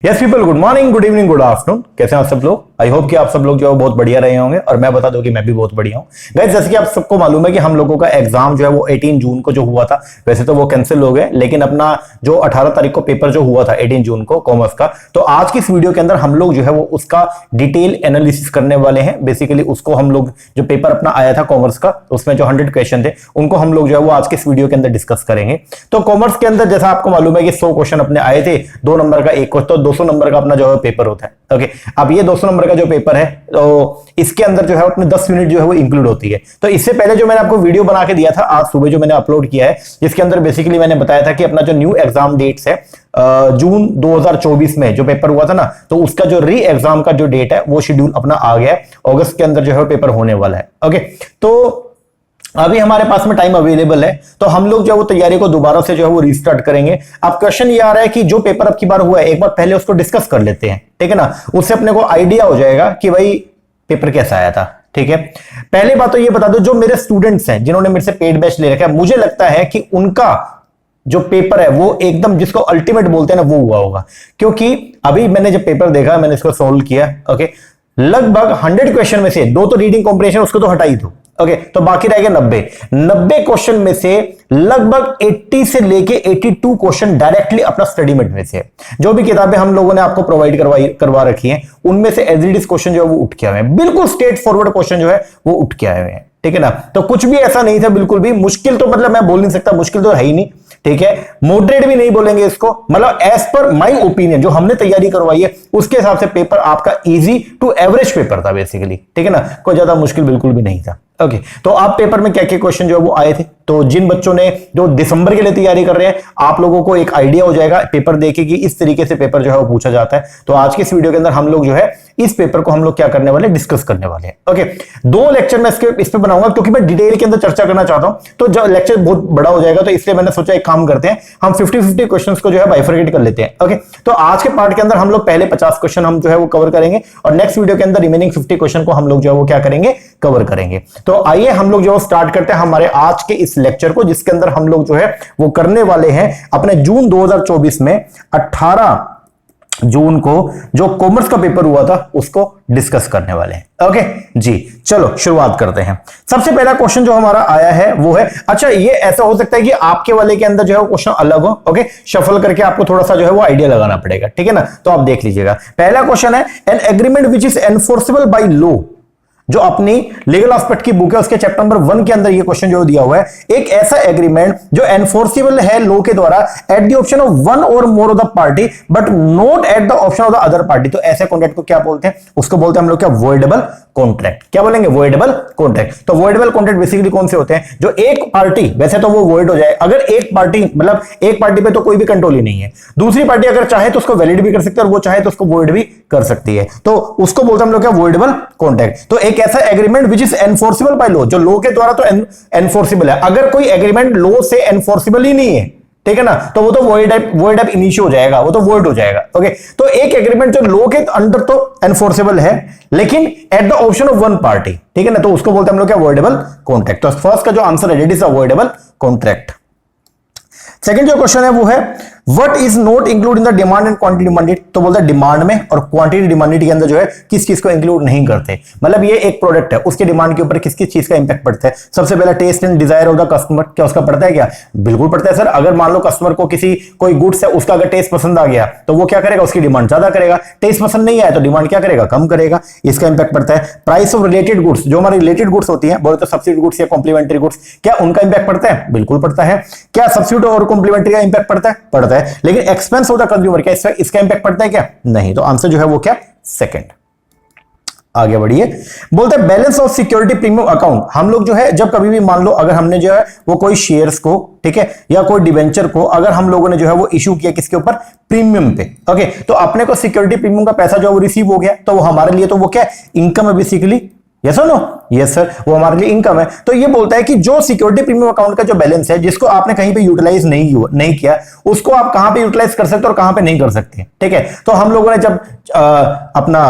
Yes people, good morning, good evening, good afternoon. कैसे हैं आप सब लोग? आई होप कि आप सब लोग जो है बहुत बढ़िया रहे होंगे और मैं बता दूं कि मैं भी बहुत बढ़िया हूं। गाइस, जैसे कि आप सबको मालूम है कि हम लोगों का एग्जाम जो है वो 18 जून को जो हुआ था, वैसे तो वो कैंसिल हो गए, लेकिन अपना जो 18 तारीख को पेपर जो हुआ था 18 जून को कॉमर्स का, तो आज की इस वीडियो के अंदर हम लोग जो है वो उसका डिटेल एनालिसिस करने वाले हैं। बेसिकली उसको हम लोग जो पेपर अपना आया था कॉमर्स का, उसमें जो 100 क्वेश्चन थे उनको हम लोग जो है वो आज के इस वीडियो के अंदर डिस्कस करेंगे। तो कॉमर्स के अंदर जैसा आपको मालूम है कि 100 क्वेश्चन अपने आए थे, 2 नंबर का एक क्वेश्चन, तो 200 नंबर का अपना जो है पेपर होता है। ओके, अब ये 200 नंबर का जो पेपर है तो इसके अंदर जो है अपने 10 मिनट जो है वो इंक्लूड होती है। तो इससे पहले जो मैंने आपको वीडियो बना के दिया था आज सुबह, जो मैंने अपलोड किया है, जिसके अंदर बेसिकली मैंने बताया था कि अपना जो न्यू एग्जाम डेट्स है जून 2024 में जो पेपर हुआ था ना, तो उसका जो री एग्जाम का जो डेट है वो शेड्यूल अपना आ गया है। अगस्त के अंदर जो है पेपर होने वाला है। ओके, तो अभी हमारे पास में टाइम अवेलेबल है, तो हम लोग जो है वो तैयारी को दोबारा से जो है वो रीस्टार्ट करेंगे। अब क्वेश्चन ये आ रहा है कि जो पेपर अब की बार हुआ है, एक बार पहले उसको डिस्कस कर लेते हैं, ठीक है ना। उससे अपने को आइडिया हो जाएगा कि भाई पेपर कैसा आया था। ठीक है, पहली बात तो ये बता दो, जो मेरे स्टूडेंट्स हैं जिन्होंने मेरे से पेड बैच ले रखा है, मुझे लगता है कि उनका जो पेपर है वो एकदम जिसको अल्टीमेट बोलते हैं ना, वो हुआ होगा। क्योंकि अभी मैंने जब पेपर देखा, मैंने इसको सोल्व किया, ओके, लगभग 100 क्वेश्चन में से 2 तो रीडिंग कॉम्प्रिहेंशन, उसको तो हटा ही दो, ओके, तो बाकी रह गए 90 क्वेश्चन में से लगभग 80 से लेके 82 क्वेश्चन डायरेक्टली अपना स्टडी मेट में से, जो भी किताबें हम लोगों ने आपको प्रोवाइड करवा रखी हैं, उनमें से एज इट इज क्वेश्चन जो है वो उठ के आए हैं। बिल्कुल स्ट्रेट फॉरवर्ड क्वेश्चन जो है वो उठ के आए हुए हैं, ठीक है ना। तो कुछ भी ऐसा नहीं था बिल्कुल भी मुश्किल, तो मतलब मैं बोल नहीं सकता मुश्किल तो है ही नहीं, ठीक है, मॉडरेट भी नहीं बोलेंगे इसको, मतलब एज पर माय ओपिनियन जो हमने तैयारी करवाई है उसके हिसाब से पेपर आपका इजी टू एवरेज पेपर था बेसिकली, ठीक है ना, कोई ज्यादा मुश्किल बिल्कुल भी नहीं था। ओके, तो आप पेपर में क्या क्या क्वेश्चन जो है वो आए थे, तो जिन बच्चों ने जो दिसंबर के लिए तैयारी कर रहे हैं, आप लोगों को एक आइडिया हो जाएगा पेपर देखे कि इस तरीके से पेपर जो है वो पूछा जाता है। तो आज के इस वीडियो के अंदर हम लोग जो है इस पेपर को हम लोग क्या करने वाले, डिस्कस करने वाले हैं। ओके, 2 लेक्चर मैं इस पे बनाऊंगा क्योंकि मैं डिटेल के अंदर चर्चा करना चाहता हूं, तो जो लेक्चर बहुत बड़ा हो जाएगा, तो इसलिए मैंने सोचा एक काम करते हैं, हम 50-50 क्वेश्चंस को जो है बाइफरकेट कर लेते हैं। ओके, तो आज के पार्ट के अंदर हम लोग पहले 50 क्वेश्चन हम जो है वो कवर करेंगे और नेक्स्ट वीडियो के अंदर रिमेनिंग 50 क्वेश्चन को हम लोग जो है वो क्या करेंगे, कवर करेंगे। तो आइए हम लोग जो स्टार्ट करते हैं हमारे आज के इस लेक्चर को, जिसके अंदर हम लोग जो है वो करने वाले हैं अपने जून 2024 में 18 जून को जो कॉमर्स का पेपर हुआ था उसको डिस्कस करने वाले हैं। ओके जी, चलो शुरुआत करते हैं। सबसे पहला क्वेश्चन जो हमारा आया है वो है, अच्छा ये ऐसा हो सकता है कि आपके वाले के अंदर जो है वो क्वेश्चन अलग हो, ओके, शफल करके आपको थोड़ा सा जो है वो आइडिया लगाना पड़ेगा, ठीक है ना। तो आप देख लीजिएगा, पहला क्वेश्चन है, an agreement which is enforceable by law, जो अपनी लीगल एस्पेक्ट की बुक है उसके चैप्टर नंबर 1 के अंदर ये क्वेश्चन जो दिया हुआ है, एक ऐसा एग्रीमेंट जो एनफोर्सेबल है लॉ के द्वारा at the option of one or more of the party but not at the option of the other party. तो ऐसे कॉन्ट्रैक्ट को क्या बोलते हैं, उसको बोलते हैं हम लोग क्या, वॉइडेबल कॉन्ट्रैक्ट। क्या बोलेंगे, वॉइडेबल कॉन्ट्रैक्ट। तो वॉइडेबल कॉन्ट्रैक्ट बेसिकली कौन से होते हैं, जो एक पार्टी, वैसे तो वो वॉइड हो जाए अगर एक पार्टी, मतलब एक पार्टी पे तो कोई भी कंट्रोल ही नहीं है, दूसरी पार्टी अगर चाहे तो उसको वैलिड भी कर सकती है और वो चाहे तो उसको वॉइड भी कर सकती है, तो उसको बोलते हैं हम लोग क्या, वॉइडेबल कॉन्ट्रैक्ट। तो एक ऐसा agreement which is enforceable by law, जो लॉ के द्वारा तो एनफोर्सेबल है, अगर कोई एग्रीमेंट लॉ से एनफोर्सेबल ही नहीं है, ठीक है ना, तो वो तो वॉइड ऑफ इनिशियो हो जाएगा, वो तो वॉइड हो जाएगा। ओके, तो एक एग्रीमेंट जो लॉ के अंडर तो एनफोर्सेबल है लेकिन eight the option of one party, ठीक है ना, तो उसको बोलते हैं हम लोग क्या, वॉइडेबल कॉन्ट्रैक्ट। तो फर्स्ट का जो आंसर है it is a voidable contract. Second जो क्वेश्चन है वो है, what is not include in the demand and quantity demanded. तो बोलते हैं डिमांड में और क्वांटिटी डिमांडेड के अंदर जो है किस चीज को इंक्लूड नहीं करते, मतलब ये एक प्रोडक्ट है, उसके डिमांड के ऊपर किस किस चीज का इंपैक्ट पड़ता है। सबसे पहला taste and desire of the customer, क्या उसका पड़ता है, क्या बिल्कुल पड़ता है सर। अगर मान लो कस्टमर को कोई गुड्स है उसका अगर टेस्ट पसंद आ गया तो वो क्या करेगा, उसकी डिमांड ज्यादा करेगा, टेस्ट पसंद नहीं आया तो डिमांड क्या करेगा, कम करेगा, इसका इंपैक्ट पड़ता है। प्राइस ऑफ रिलेटेड गुड्स, जो हमारी रिलेटेड गुड्स होती है, बोले तो सब्सिट्यूट गुड्स या कॉम्प्लीमेंट्री गुड्स, क्या उनका इंपैक्ट पड़ता है, बिल्कुल पड़ता है। क्या सब्सिट्यूट और कॉम्प्लीमेंट्री का इंपैक्ट पड़ता है, पड़ता है। लेकिन एक्सपेंस ऑफ द कंज्यूमर, क्या इसका इंपैक्ट पड़ता है, क्या नहीं। तो आंसर जो है वो क्या, सेकंड। आगे बढ़िए, बोलते हैं balance of security premium account. हम लोग जो है जब कभी भी मान लो अगर हमने जो है वो कोई शेयर्स को, ठीक है, या कोई डिवेंचर को अगर हम लोगों ने जो है वो इशू किया किसके ऊपर, प्रीमियम पे, ओके, तो अपने को सिक्योरिटी प्रीमियम का पैसा जो है वो रिसीव हो गया, तो वो हमारे लिए तो वो क्या, इनकम है बेसिकली। यस और नो, यस सर, वो हमारे लिए इनकम है। तो ये बोलता है कि जो सिक्योरिटी प्रीमियम अकाउंट का जो बैलेंस है जिसको आपने कहीं पे यूटिलाइज नहीं किया, उसको आप कहां पे यूटिलाइज कर सकते हो और कहां पे नहीं कर सकते, ठीक है। तो हम लोगों ने जब अपना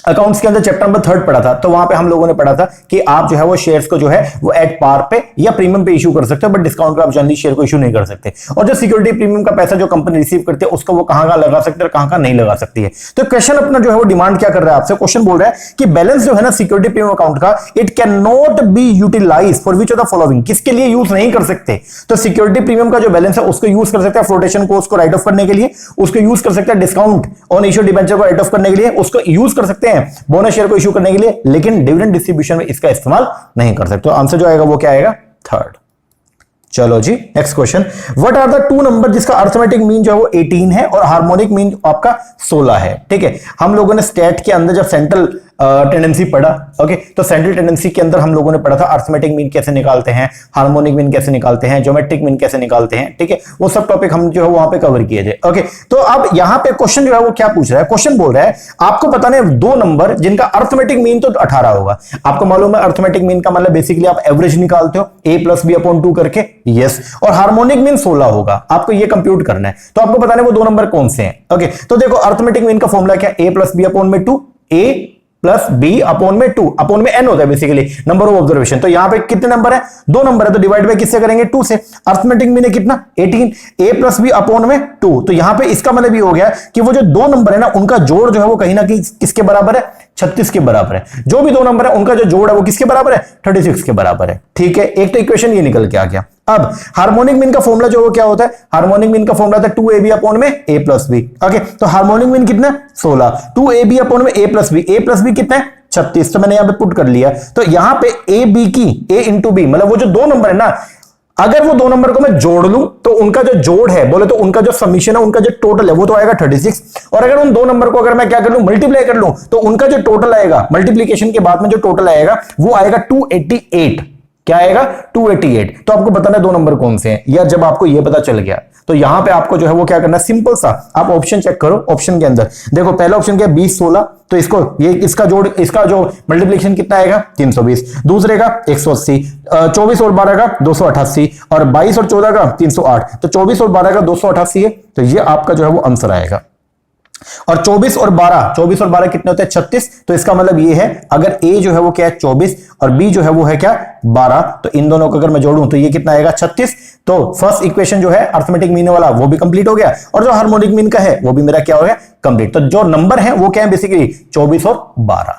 अकाउंट्स के अंदर चैप्टर नंबर 3 पढ़ा था, तो वहां पे हम लोगों ने पढ़ा था कि आप जो है वो शेयर्स को जो है वो एट पार पे या प्रीमियम पे इशू कर सकते हो, बट डिस्काउंट पे आप जनरली शेयर को इशू नहीं कर सकते। और जो सिक्योरिटी प्रीमियम का पैसा जो कंपनी रिसीव करती है उसको वो कहां लगा सकते हैं और कहां नहीं लगा सकती है। तो क्वेश्चन अपना जो है वो डिमांड क्या कर रहा है आपसे, क्वेश्चन बोल रहा है कि बैलेंस जो है ना सिक्योरिटी प्रीमियम अकाउंट का, it can not be utilise for which of the following, किसके लिए यूज नहीं कर सकते। तो सिक्योरिटी प्रीमियम का जो बैलेंस है उसको यूज कर सकते हैं फ्लोटेशन कॉस्ट को राइट ऑफ करने के लिए, उसको यूज कर सकते हैं डिस्काउंट ऑन इश्यू डिबेंचर को राइट ऑफ करने के लिए, उसको यूज कर सकते हैं बोनस शेयर को इशू करने के लिए, लेकिन डिविडेंड डिस्ट्रीब्यूशन में इसका इस्तेमाल नहीं कर सकते। तो आंसर जो आएगा वो क्या आएगा, 3rd। चलो जी next question, what are the two number जिसका अर्थमेटिक मीन जो है वो 18 है और हार्मोनिक मीन आपका 16 है। ठीक है, हम लोगों ने स्टैट के अंदर जब सेंट्रल टेंडेंसी पढ़ा, ओके, तो सेंट्रल टेंडेंसी के अंदर हम लोगों ने पढ़ा था अर्थमेटिक मीन कैसे निकालते हैं, हार्मोनिक मीन कैसे निकालते हैं, ज्योमेट्रिक मीन कैसे निकालते हैं। ठीक है, वो सब टॉपिक हम जो है वहां पे कवर किए थे। ओके, तो अब यहां पे क्वेश्चन जो है वो क्या पूछ रहा है, क्वेश्चन बोल रहा है आपको बताना है दो नंबर जिनका अर्थमेटिक मीन तो 18 होगा। आपको मालूम है अर्थमेटिक मीन का मतलब बेसिकली आप एवरेज निकालते हो a+b/2 करके, यस, और हार्मोनिक मीन 16 होगा, आपको ये कंप्यूट करना है। तो आपको बताना है वो दो नंबर कौन से हैं। ओके, तो देखो अर्थमेटिक मीन का फॉर्मूला क्या, a+b/2, a+b/2 अपॉन में n होता है बेसिकली नंबर ऑफ ऑब्जर्वेशन। तो यहां पे कितने नंबर है, दो नंबर है, तो डिवाइड बाय किससे करेंगे, 2 से। अर्थमेटिक मीन है कितना, 18, a+b/2, तो यहां पे इसका मतलब ये हो गया कि वो जो दो नंबर है ना उनका जोड़ जो है वो कहीं ना कहीं किसके बराबर है, 36 के बराबर है। जो भी दो नंबर है उनका जो जोड़ है वो किसके बराबर है, 36 के बराबर है। ठीक है, एक तो इक्वेशन ये निकल के आ गया। अब हार्मोनिक मीन का फॉर्मूला जो वो क्या होता है, हार्मोनिक मीन का फॉर्मूला था 2ab/में a+b। ओके, तो हार्मोनिक मीन कितना, 16, 2ab/में a+b कितना है, 36। तो मैंने यहां पे पुट कर लिया। तो यहां पे ab की a इंटू b, मतलब वो जो दो नंबर है ना, अगर वो दो नंबर को मैं जोड़ लूं तो उनका जो जोड़ है बोले तो उनका जो समीशन है, उनका जो टोटल है वो तो आएगा 36। और अगर उन दो नंबर को अगर मैं क्या कर लूं, मल्टीप्लाई कर लूं, तो उनका जो टोटल आएगा मल्टीप्लीकेशन के बाद में जो टोटल आएगा वो आएगा 288। क्या आएगा, 288। तो आपको बताना है दो नंबर कौन से हैं, या जब आपको ये पता चल गया तो यहां पे आपको जो है वो क्या करना है, सिंपल सा आप ऑप्शन चेक करो। ऑप्शन के अंदर देखो पहला ऑप्शन क्या है, 20 16, तो इसको ये इसका जोड़, इसका जो मल्टीप्लिकेशन कितना आएगा, 320। दूसरे का 180, 24 और 12 का 288, और 22 और 14 का 308। तो 24 और 12 का 288 है, तो ये आपका जो है वो आंसर आएगा। और 24 और 12 कितने होते हैं, 36। तो इसका मतलब ये है अगर a जो है वो क्या है 24 और b जो है वो है क्या 12, तो इन दोनों को अगर मैं जोड़ूं तो ये कितना आएगा 36। तो फर्स्ट इक्वेशन जो है अर्थमेटिक मीन वाला वो भी कंप्लीट हो गया, और जो हार्मोनिक मीन का है वो भी मेरा क्या हो गया, कंप्लीट। तो जो नंबर है वो क्या है बेसिकली 24 और 12।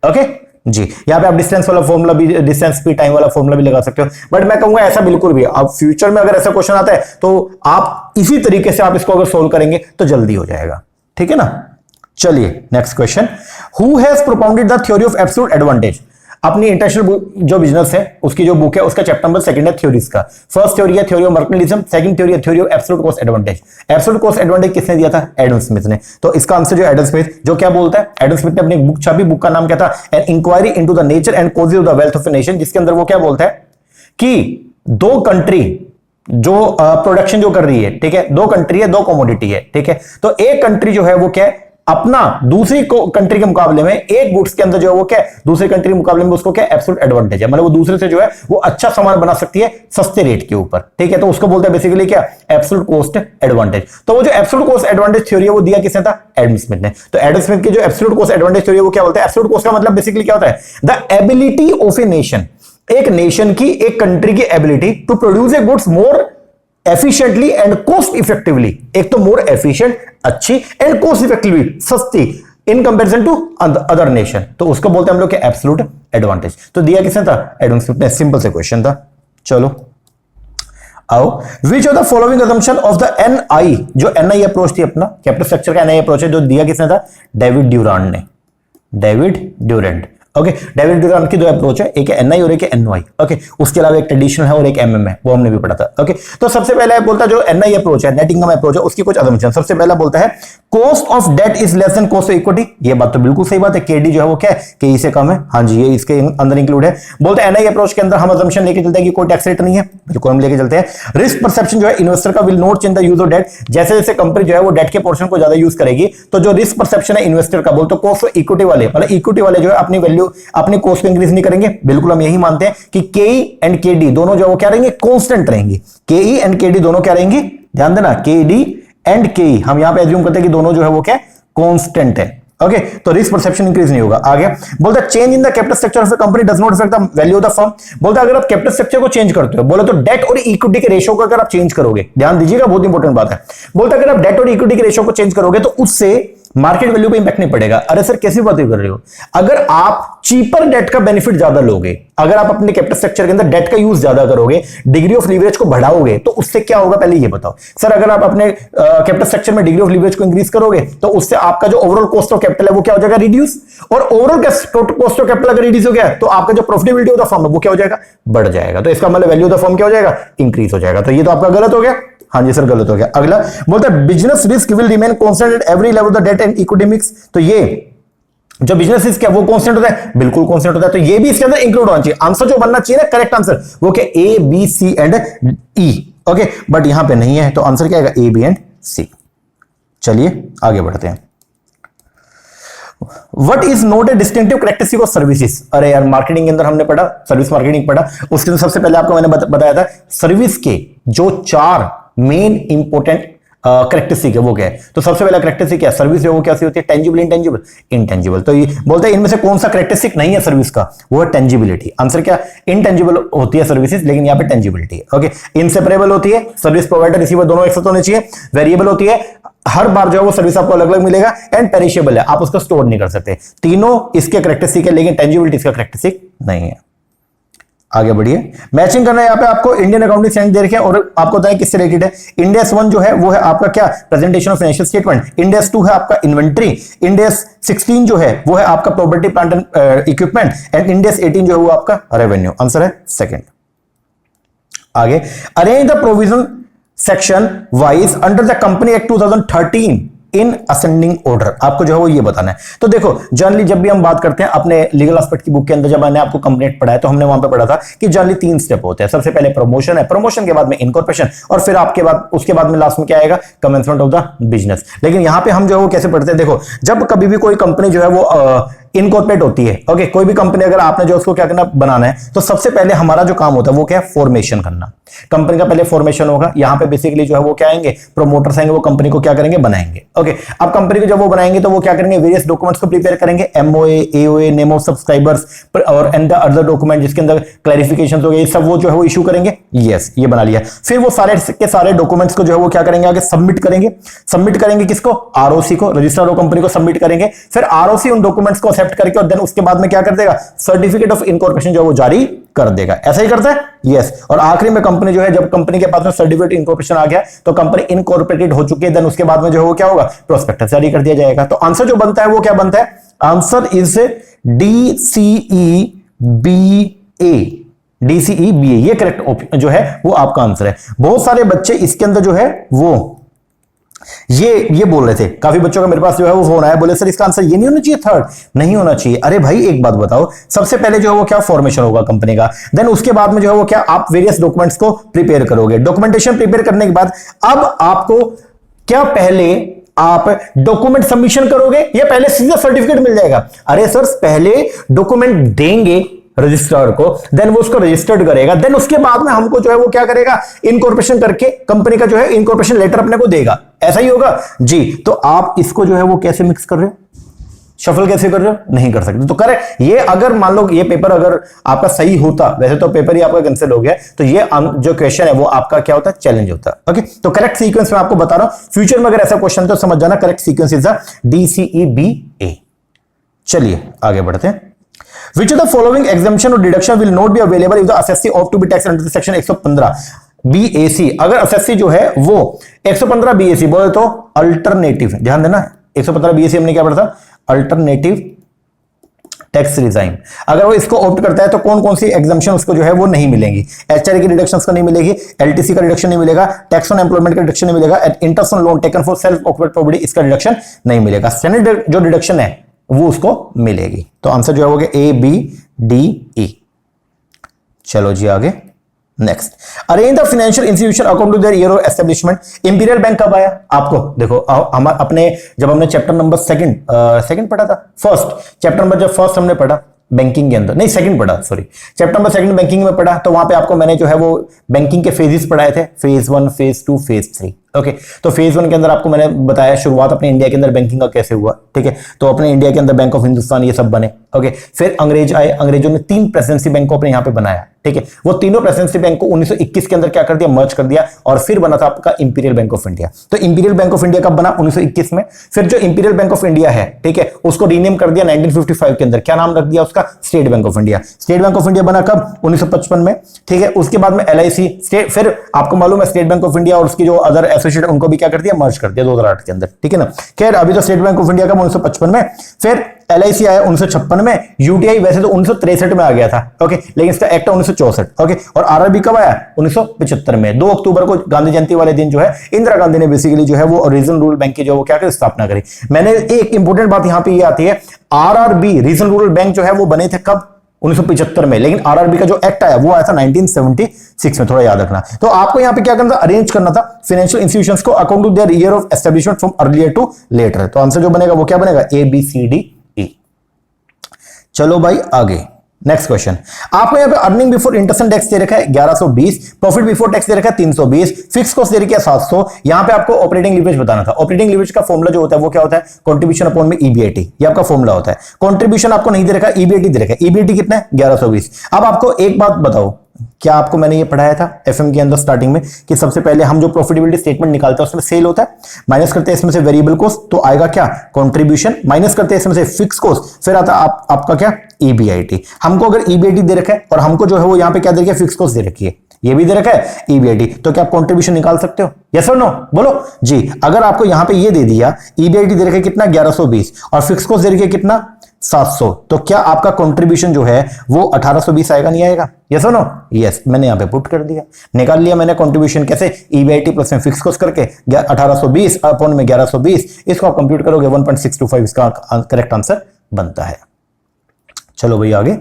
ओके जी, यहां पे आप डिस्टेंस वाला फॉर्मूला भी, डिस्टेंस भी टाइम वाला फॉर्मूला भी लगा सकते हो, बट मैं कहूंगा ऐसा बिल्कुल भी अब फ्यूचर में अगर ऐसा क्वेश्चन आता है तो आप इसी तरीके से आप इसको अगर सोल्व करेंगे तो जल्दी हो जाएगा। ठीक है ना, चलिए next question, who has propounded the theory of absolute advantage. अपनी इंटरनेशनल जो बिजनेस है उसकी जो बुक है उसका चैप्टर नंबर 2 है थ्योरीज का। फर्स्ट थ्योरी है theory of mercantilism, second theory है theory of absolute cost advantage. Absolute cost advantage किसने दिया था, एडम स्मिथ ने। तो इसका आंसर जो एडम स्मिथ जो क्या बोलता है, एडम स्मिथ ने अपनी बुक छापी, बुक का नाम क्या था, an inquiry into the nature and causes of the wealth of a nation, जिसके अंदर वो क्या बोलता है कि दो कंट्री जो प्रोडक्शन जो कर रही है, ठीक है, दो कंट्री है, दो कमोडिटी है, ठीक है, तो एक कंट्री जो है वो क्या है अपना दूसरी कंट्री के मुकाबले में एक गुड्स के अंदर जो है वो क्या है दूसरी कंट्री के मुकाबले में उसको क्या एब्सोल्यूट एडवांटेज है, मतलब वो दूसरे से जो है वो अच्छा सामान बना सकती है सस्ते रेट के ऊपर। ठीक है, तो उसको बोलते हैं बेसिकली क्या, एब्सोल्यूट कॉस्ट एडवांटेज। तो वो जो एब्सोल्यूट कॉस्ट एडवांटेज थ्योरी है वो दिया किसने था, एडम स्मिथ ने। तो एडम स्मिथ की जो एब्सोल्यूट कॉस्ट एडवांटेज थ्योरी है वो क्या बोलते हैं, एब्सोल्यूट कॉस्ट का मतलब बेसिकली क्या होता है, the ability of a nation, एक नेशन की, एक कंट्री की ability to produce a goods more efficiently and cost effectively. एक तो मोर एफिशिएंट अच्छी एंड कॉस्ट इफेक्टिवली सस्ती in comparison to other nation, तो उसको बोलते हैं हम लोग के एब्सोल्यूट एडवांटेज। तो दिया किसने था, एडम स्मिथ ने। सिंपल से क्वेश्चन था। चलो आओ, which of the following assumption of the NI, जो एनआई अप्रोच थी अपना कैपिटल स्ट्रक्चर का एनआई अप्रोच है, जो दिया किसने था, डेविड ड्यूरांड ने, David Durand. Okay, David Durand की दो अप्रोच है, एक है एनआई और एक है एनवाई। ओके, उसके अलावा एक ट्रेडिशनल है और एक एमएम है, वो हमने भी पढ़ा था। ओके, तो सबसे पहले बोलता है जो एनआई अप्रोच है, नेट इनकम अप्रोच है, उसकी कुछ असम्पशन। सबसे पहला बोलता है cost of debt is less than cost of equity. ये बात तो बिल्कुल सही बात है, केडी जो है वो क्या है, के से कम है। हाँ जी, ये इसके अंदर इंक्लूड है। बोलते हैं एनआई अप्रोच के अंदर हम असम्पशन लेके चलते हैं कि कोई टैक्स रेट नहीं है, बिल्कुल हम लेके चलते हैं। रिस्क परसेप्शन जो है इन्वेस्टर का will not change the use of debt, जैसे जैसे कंपनी जो है वो डेट के पोर्शन को ज्यादा यूज करेगी तो जो रिस्क परसेप्शन है इन्वेस्टर का, बोलते कॉस्ट ऑफ इक्विटी वाले, मतलब इक्विटी वाले जो है अपनी वैल्यू अपनी कॉस्ट इंक्रीज नहीं करेंगे। बिल्कुल हम यही मानते हैं कि केई एंड केडी दोनों जो वो क्या रहेंगे, कांस्टेंट रहेंगे। केई एंड केडी दोनों क्या रहेंगे, ध्यान देना, केडी एंड केई हम यहां पे एज्यूम करते हैं कि दोनों जो है वो क्या कांस्टेंट है। ओके, तो रिस्क परसेप्शन इंक्रीज नहीं होगा। आगे बोलता change in the capital structure of the company does not affect the value of the firm. बोलता अगर आप कैपिटल स्ट्रक्चर को चेंज करते हो, बोले तो डेट और इक्विटी के रेशियो को अगर आप चेंज करोगे, ध्यान दीजिएगा बहुत इंपॉर्टेंट बात है। बोलता अगर आप डेट और इक्विटी के रेशियो को चेंज करोगे तो उससे मार्केट वैल्यू पे इंपैक्ट नहीं पड़ेगा। अरे सर कैसी बात कर रहे हो, अगर आप चीपर डेट का बेनिफिट ज्यादा लोगे, अगर आप अपने कैपिटल स्ट्रक्चर के अंदर डेट का यूज ज्यादा करोगे, डिग्री ऑफ लीवरेज को बढ़ाओगे, तो उससे क्या होगा पहले ये बताओ। सर अगर आप अपने कैपिटल स्ट्रक्चर में डिग्री ऑफ लीवरेज को इंक्रीज करोगे तो उससे आपका जो ओवरऑल कॉस्ट ऑफ कैपिटल है वो क्या हो जाएगा, रिड्यूस। और ओवरऑल कॉस्ट ऑफ कैपिटल अगर रिड्यूस हो गया तो आपका जो प्रॉफिटेबिलिटी ऑफ द फर्म है वो क्या हो जाएगा, बढ़ जाएगा। तो इसका मतलब वैल्यू ऑफ द फर्म क्या हो जाएगा, इंक्रीज हो जाएगा। तो ये तो आपका गलत हो गया। हाँ जी सर गलत हो गया। अगला बोलता है business risk will remain constant at every level of the debt and equity mix. तो ये जो बिजनेस रिस्क है वो कांस्टेंट होता है, बिल्कुल कांस्टेंट होता है। तो ये भी इसके अंदर इंक्लूड होना चाहिए। आंसर जो बनना चाहिए ना करेक्ट आंसर वो क्या, A B C and E. Okay, but यहां पे नहीं है तो आंसर क्या आएगा, ए बी एंड सी। चलिए आगे बढ़ते हैं। What is not a distinctive characteristic of services? अरे यार मार्केटिंग के अंदर हमने पढ़ा, सर्विस मार्केटिंग पढ़ा, उसके अंदर सबसे पहले आपको मैंने बताया था सर्विस के जो 4 मेन इंपॉर्टेंट करेक्टरिस्टिक है वो क्या है। तो सबसे पहला करेक्टरिस्टिक क्या है, सर्विस जो वो कैसी होती है, टेंजिबल इंटेंजिबल, इंटेंजिबल। तो ये बोलते हैं इनमें से कौन सा करेक्टरिस्टिक नहीं है सर्विस का, वो है टेंजिबिलिटी। आंसर क्या, इंटेंजिबल होती है सर्विसेज, लेकिन यहाँ पे टेंजिबिलिटी है। ओके, इनसेपरेबल होती है, सर्विस प्रोवाइडर रिसीवर दोनों एक साथ होने चाहिए। वेरिएबल होती है, हर बार जो है वो सर्विस आपको अलग अलग मिलेगा। एंड पेरिशेबल है, आप उसको स्टोर नहीं कर सकते। तीनों इसके करेक्टरिस्टिक है, लेकिन टेंजिबिलिटी इसका करेक्टरिस्टिक नहीं है। आगे बढ़िए, मैचिंग करना है। यहाँ पे आपको इंडियन अकाउंटिंग स्टैंडर्ड दे रखे हैं और आपको बताएं किससे रिलेटेड है। इंडेक्स 1 जो है वो है आपका क्या, presentation of financial statement. Index 2 है आपका इन्वेंट्री। इंडेक्स 16 जो है वो है आपका property plant and equipment. And index 18 जो है वो आपका रेवेन्यू। आंसर है सेकंड। आगे, arrange the provision section wise under the company act 2013 in ascending order. आपको जो है वो ये बताना है। तो देखो जनरली जब भी हम बात करते हैं अपने लीगल एस्पेक्ट की बुक के अंदर, जब मैंने आपको कंपनी एक्ट पढ़ा है तो हमने वहां पे पढ़ा था कि जनरली 3 स्टेप होते हैं। सबसे पहले प्रमोशन है, प्रमोशन के बाद में इनकॉर्पोरेशन, और फिर आपके बाद उसके बाद में लास्ट में क्या आएगा, कमेंसमेंट ऑफ द बिजनेस। लेकिन यहां पे हम जो है वो कैसे पढ़ते हैं, देखो जब कभी भी कोई कंपनी जो है वो इनकॉर्पोरेट होती है, ओके, कोई भी कंपनी अगर आपने जो उसको क्या करना, बनाना है, तो सबसे पहले हमारा जो काम होता है वो क्या है, फॉर्मेशन करना। कंपनी का पहले फॉर्मेशन होगा। यहां पे बेसिकली जो है वो क्या आएंगे, प्रोमोटर्स आएंगे, वो कंपनी को क्या करेंगे, बनाएंगे। ओके, अब कंपनी को जब वो बनाएंगे तो वो क्या करेंगे, वेरियस डॉक्यूमेंट्स को प्रिपेयर करेंगे, MOA, AOA, name of subscribers और एंड द अदर डॉक्यूमेंट जिसके अंदर क्लैरिफिकेशंस हो गए, सब वो जो है वो इशू करेंगे। यस, ये बना लिया। फिर वो सारे के सारे डॉक्यूमेंट्स को जो है वो क्या करेंगे, आगे सबमिट करेंगे। सबमिट करेंगे किसको, आरओसी को, रजिस्ट्रार ऑफ कंपनी को सबमिट करेंगे। फिर आरओसी उन डॉक्यूमेंट्स को एक्सेप्ट करके और देन उसके बाद में क्या कर देगा, सर्टिफिकेट ऑफ इनकॉर्पोरेशन जो वो जारी कर देगा। ऐसा ही करता है। यस, और आखिरी में कंपनी जो है, जब कंपनी के पास में सर्टिफिकेट इनकॉर्पोरेशन आ गया तो कंपनी इनकॉर्पोरेटेड हो चुकी है। देन उसके बाद में जो है वो क्या होगा, प्रोस्पेक्टस जारी कर दिया जाएगा। तो आंसर जो बनता है वो क्या बनता है, आंसर इज DCEBA। DCEBA ये करेक्ट जो है वो आपका आंसर है। बहुत सारे बच्चे इसके अंदर जो है वो ये बोल रहे थे, काफी बच्चों का मेरे पास जो है वो फोन आया, बोले सर इसका आंसर ये नहीं होना चाहिए, थर्ड नहीं होना चाहिए। अरे भाई एक बात बताओ, सबसे पहले जो है वो क्या, फॉर्मेशन होगा कंपनी का। देन उसके बाद में जो है वो क्या, आप वेरियस डॉक्यूमेंट्स को प्रिपेयर करोगे। डॉक्यूमेंटेशन प्रिपेयर करने के बाद अब आपको क्या, पहले आप डॉक्यूमेंट सबमिशन करोगे या पहले सीधा सर्टिफिकेट मिल जाएगा। अरे सर पहले डॉक्यूमेंट देंगे रजिस्ट्रार को, देन वो उसको रजिस्टर्ड करेगा, देन उसके बाद में हमको जो है वो क्या करेगा, इनकॉर्पोरेशन करके कंपनी का जो है इनकॉर्पोरेशन लेटर अपने को देगा। ऐसा ही होगा जी। तो आप इसको जो है वो कैसे मिक्स कर रहे हो, शफल कैसे कर रहे हो, नहीं कर सकते। तो करेक्ट, ये अगर मान लो ये पेपर अगर आपका सही होता, वैसे तो पेपर ही आपका कैंसिल हो गया, तो ये जो क्वेश्चन है वो आपका क्या होता है, चैलेंज होता है। ओके, तो करेक्ट सीक्वेंस में आपको बता रहा हूं, फ्यूचर में अगर ऐसा क्वेश्चन तो समझ जाना, करेक्ट सीक्वेंस इज DCEBA। चलिए आगे बढ़ते हैं। Which of the following exemption or deduction will not be available if the assessee ought to be taxed under the section 115 BAC? अगर assessee जो है वो 115 BAC बोले तो अल्टरनेटिव, ध्यान देना 115 BAC हमने क्या पढ़ा था, अल्टरनेटिव टैक्स रिजाइम। अगर वो इसको ऑप्ट करता है तो कौन कौन सी एग्जम्पशन उसको जो है वो नहीं मिलेंगी, एचआरए की रिडक्शन उसको नहीं मिलेगी, एलटीसी का रिडक्शन नहीं मिलेगा, टैक्स ऑन एम्प्लॉयमेंट का रिडक्शन नहीं मिलेगा, interest on loan taken for self occupied property इसका रिडक्शन नहीं मिलेगा। स्टैंडर्ड जो रिडक्शन है वो उसको मिलेगी। तो आंसर जो है वो ABDE। चलो जी आगे, next, arrange the financial institution according to their year of establishment. Imperial Bank कब आया, आपको देखो हम अपने जब हमने चैप्टर नंबर सेकंड पढ़ा था, फर्स्ट चैप्टर नंबर जब फर्स्ट हमने पढ़ा बैंकिंग के अंदर, नहीं सेकंड पढ़ा, sorry chapter number second banking में पढ़ा, तो वहां पे आपको मैंने जो है वो बैंकिंग के फेजेस पढ़ाए थे, फेज 1, फेज 2, फेज 3। ओके, तो फेज 1 के अंदर आपको मैंने बताया शुरुआत अपने इंडिया के अंदर बैंकिंग का कैसे हुआ, ठीक है। तो अपने इंडिया के अंदर बैंक ऑफ हिंदुस्तान ये सब बने, ओके। फिर अंग्रेज आए, अंग्रेजों ने 3 प्रेसिडेंसी बैंक को अपने यहां पे बनाया, ठीक है। वो तीनों प्रेसिडेंसी बैंक को 1921 के अंदर क्या कर दिया, मर्ज कर दिया, और फिर बना था आपका इंपीरियल बैंक ऑफ इंडिया। तो इंपीरियल बैंक ऑफ इंडिया कब बना, 1921 में। फिर जो इंपीरियल बैंक ऑफ इंडिया है, ठीक है, उसको रीनेम कर दिया 1955 के अंदर। क्या नाम रख दिया उसका, state bank of India. State bank of India बना कब, 1955 में, ठीक है। उसके बाद में LIC स्टेट, फिर आपको मालूम है स्टेट बैंक ऑफ इंडिया और उसकी जो अदर एसोसिएट उनको भी क्या कर दिया, मर्ज कर दिया 2008 के अंदर, ठीक है ना। खैर अभी तो स्टेट बैंक ऑफ इंडिया का 1955 में, फिर LIC आया 1956 में, UTI वैसे तो 1963 में आ गया था, ओके, लेकिन इसका एक्ट 1964, ओके। और RRB कब आया, 1975 में। 2 अक्टूबर को गांधी जयंती वाले दिन जो है इंदिरा गांधी ने बेसिकली जो है वो रीजनल रूरल बैंक की जो वो क्या कर स्थापना करी। मैंने एक इंपॉर्टेंट बात यहां पे ये आती है, RRB रीजनल रूरल बैंक जो है वो बने थे कब, 1975 में, लेकिन RRB का जो एक्ट आया वो आया था 1976 में, थोड़ा याद रखना। तो आपको यहां पे क्या करना था, अरेंज करना था फाइनेंशियल इंस्टीट्यूशंस को according to their year of establishment from earlier to later. तो आंसर जो बनेगा वो क्या बनेगा, ABCDE। चलो भाई आगे नेक्स्ट क्वेश्चन। आपको यहां पे earning before interest and tax दे रखा है 1120, प्रॉफिट बिफोर टैक्स दे रखा है 320, फिक्स कॉस्ट दे रखी है 700। यहां पे आपको ऑपरेटिंग लीवरेज बताना था। ऑपरेटिंग लीवरेज का फॉर्मूला जो होता है वो क्या होता है, कंट्रीब्यूशन अपॉन में EBIT, ये आपका फॉर्मूला होता है। कंट्रीब्यूशन आपको नहीं दे रखा, EBIT दे रखा है। EBIT कितना है, 1120। अब आपको एक बात बताओ, क्या आपको मैंने ये पढ़ाया था FM के अंदर स्टार्टिंग में कि सबसे पहले हम जो प्रॉफिटेबिलिटी स्टेटमेंट निकालते हैं उसमें सेल होता है, माइनस करते हैं इसमें से वेरिएबल कॉस्ट, तो आएगा क्या, कंट्रीब्यूशन, माइनस करते हैं इसमें से फिक्स कॉस्ट, फिर आता आपका क्या, EBIT। हमको अगर EBIT दे रखा है और हमको जो है वो यहां पे क्या दे रखा है, फिक्स कॉस्ट दे रखी है, ये भी दे रखा है EBIT, तो क्या आप कंट्रीब्यूशन निकाल सकते हो, यस और नो, बोलो जी। अगर आपको यहां पे ये दे दिया, EBIT दे रखा है कितना, 1120, और फिक्स कॉस्ट दे रखी है कितना, 700, तो क्या आपका कंट्रीब्यूशन जो है वो 1820 आएगा, नहीं आएगा, यस और नो, यस। मैंने यहां पे पुट कर दिया, निकाल लिया मैंने कंट्रीब्यूशन कैसे, EBIT प्लस में फिक्स कॉस्ट करके 1820 अपॉन में 1120, इसको आप कंप्यूट करोगे 1.625, इसका करेक्ट आंसर बनता है। चलो भाई आगे।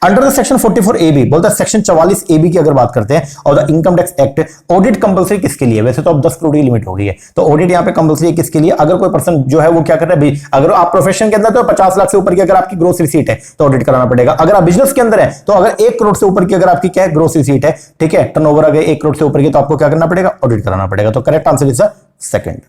अंडर द सेक्शन 44AB बोलता है, सेक्शन 44AB की अगर बात करते हैं और the income tax act, audit compulsory किसके लिए, वैसे तो अब 10 करोड़ की लिमिट हो गई है, तो ऑडिट यहां पे कंपलसरी है किसके लिए, अगर कोई पर्सन जो है वो क्या कर रहा है, अगर आप प्रोफेशन के अंदर तो 50 लाख से ऊपर की अगर आपकी ग्रोस रिसीट है तो ऑडिट कराना पड़ेगा। अगर आप बिजनेस के अंदर है तो अगर 1 करोड़ से ऊपर की अगर आपकी क्या है, ग्रोस रिसीट है, ठीक है, टर्नओवर अगर 1 करोड़ से ऊपर की, तो आपको क्या करना पड़ेगा, ऑडिट कराना पड़ेगा। तो करेक्ट आंसर इज सेकंड।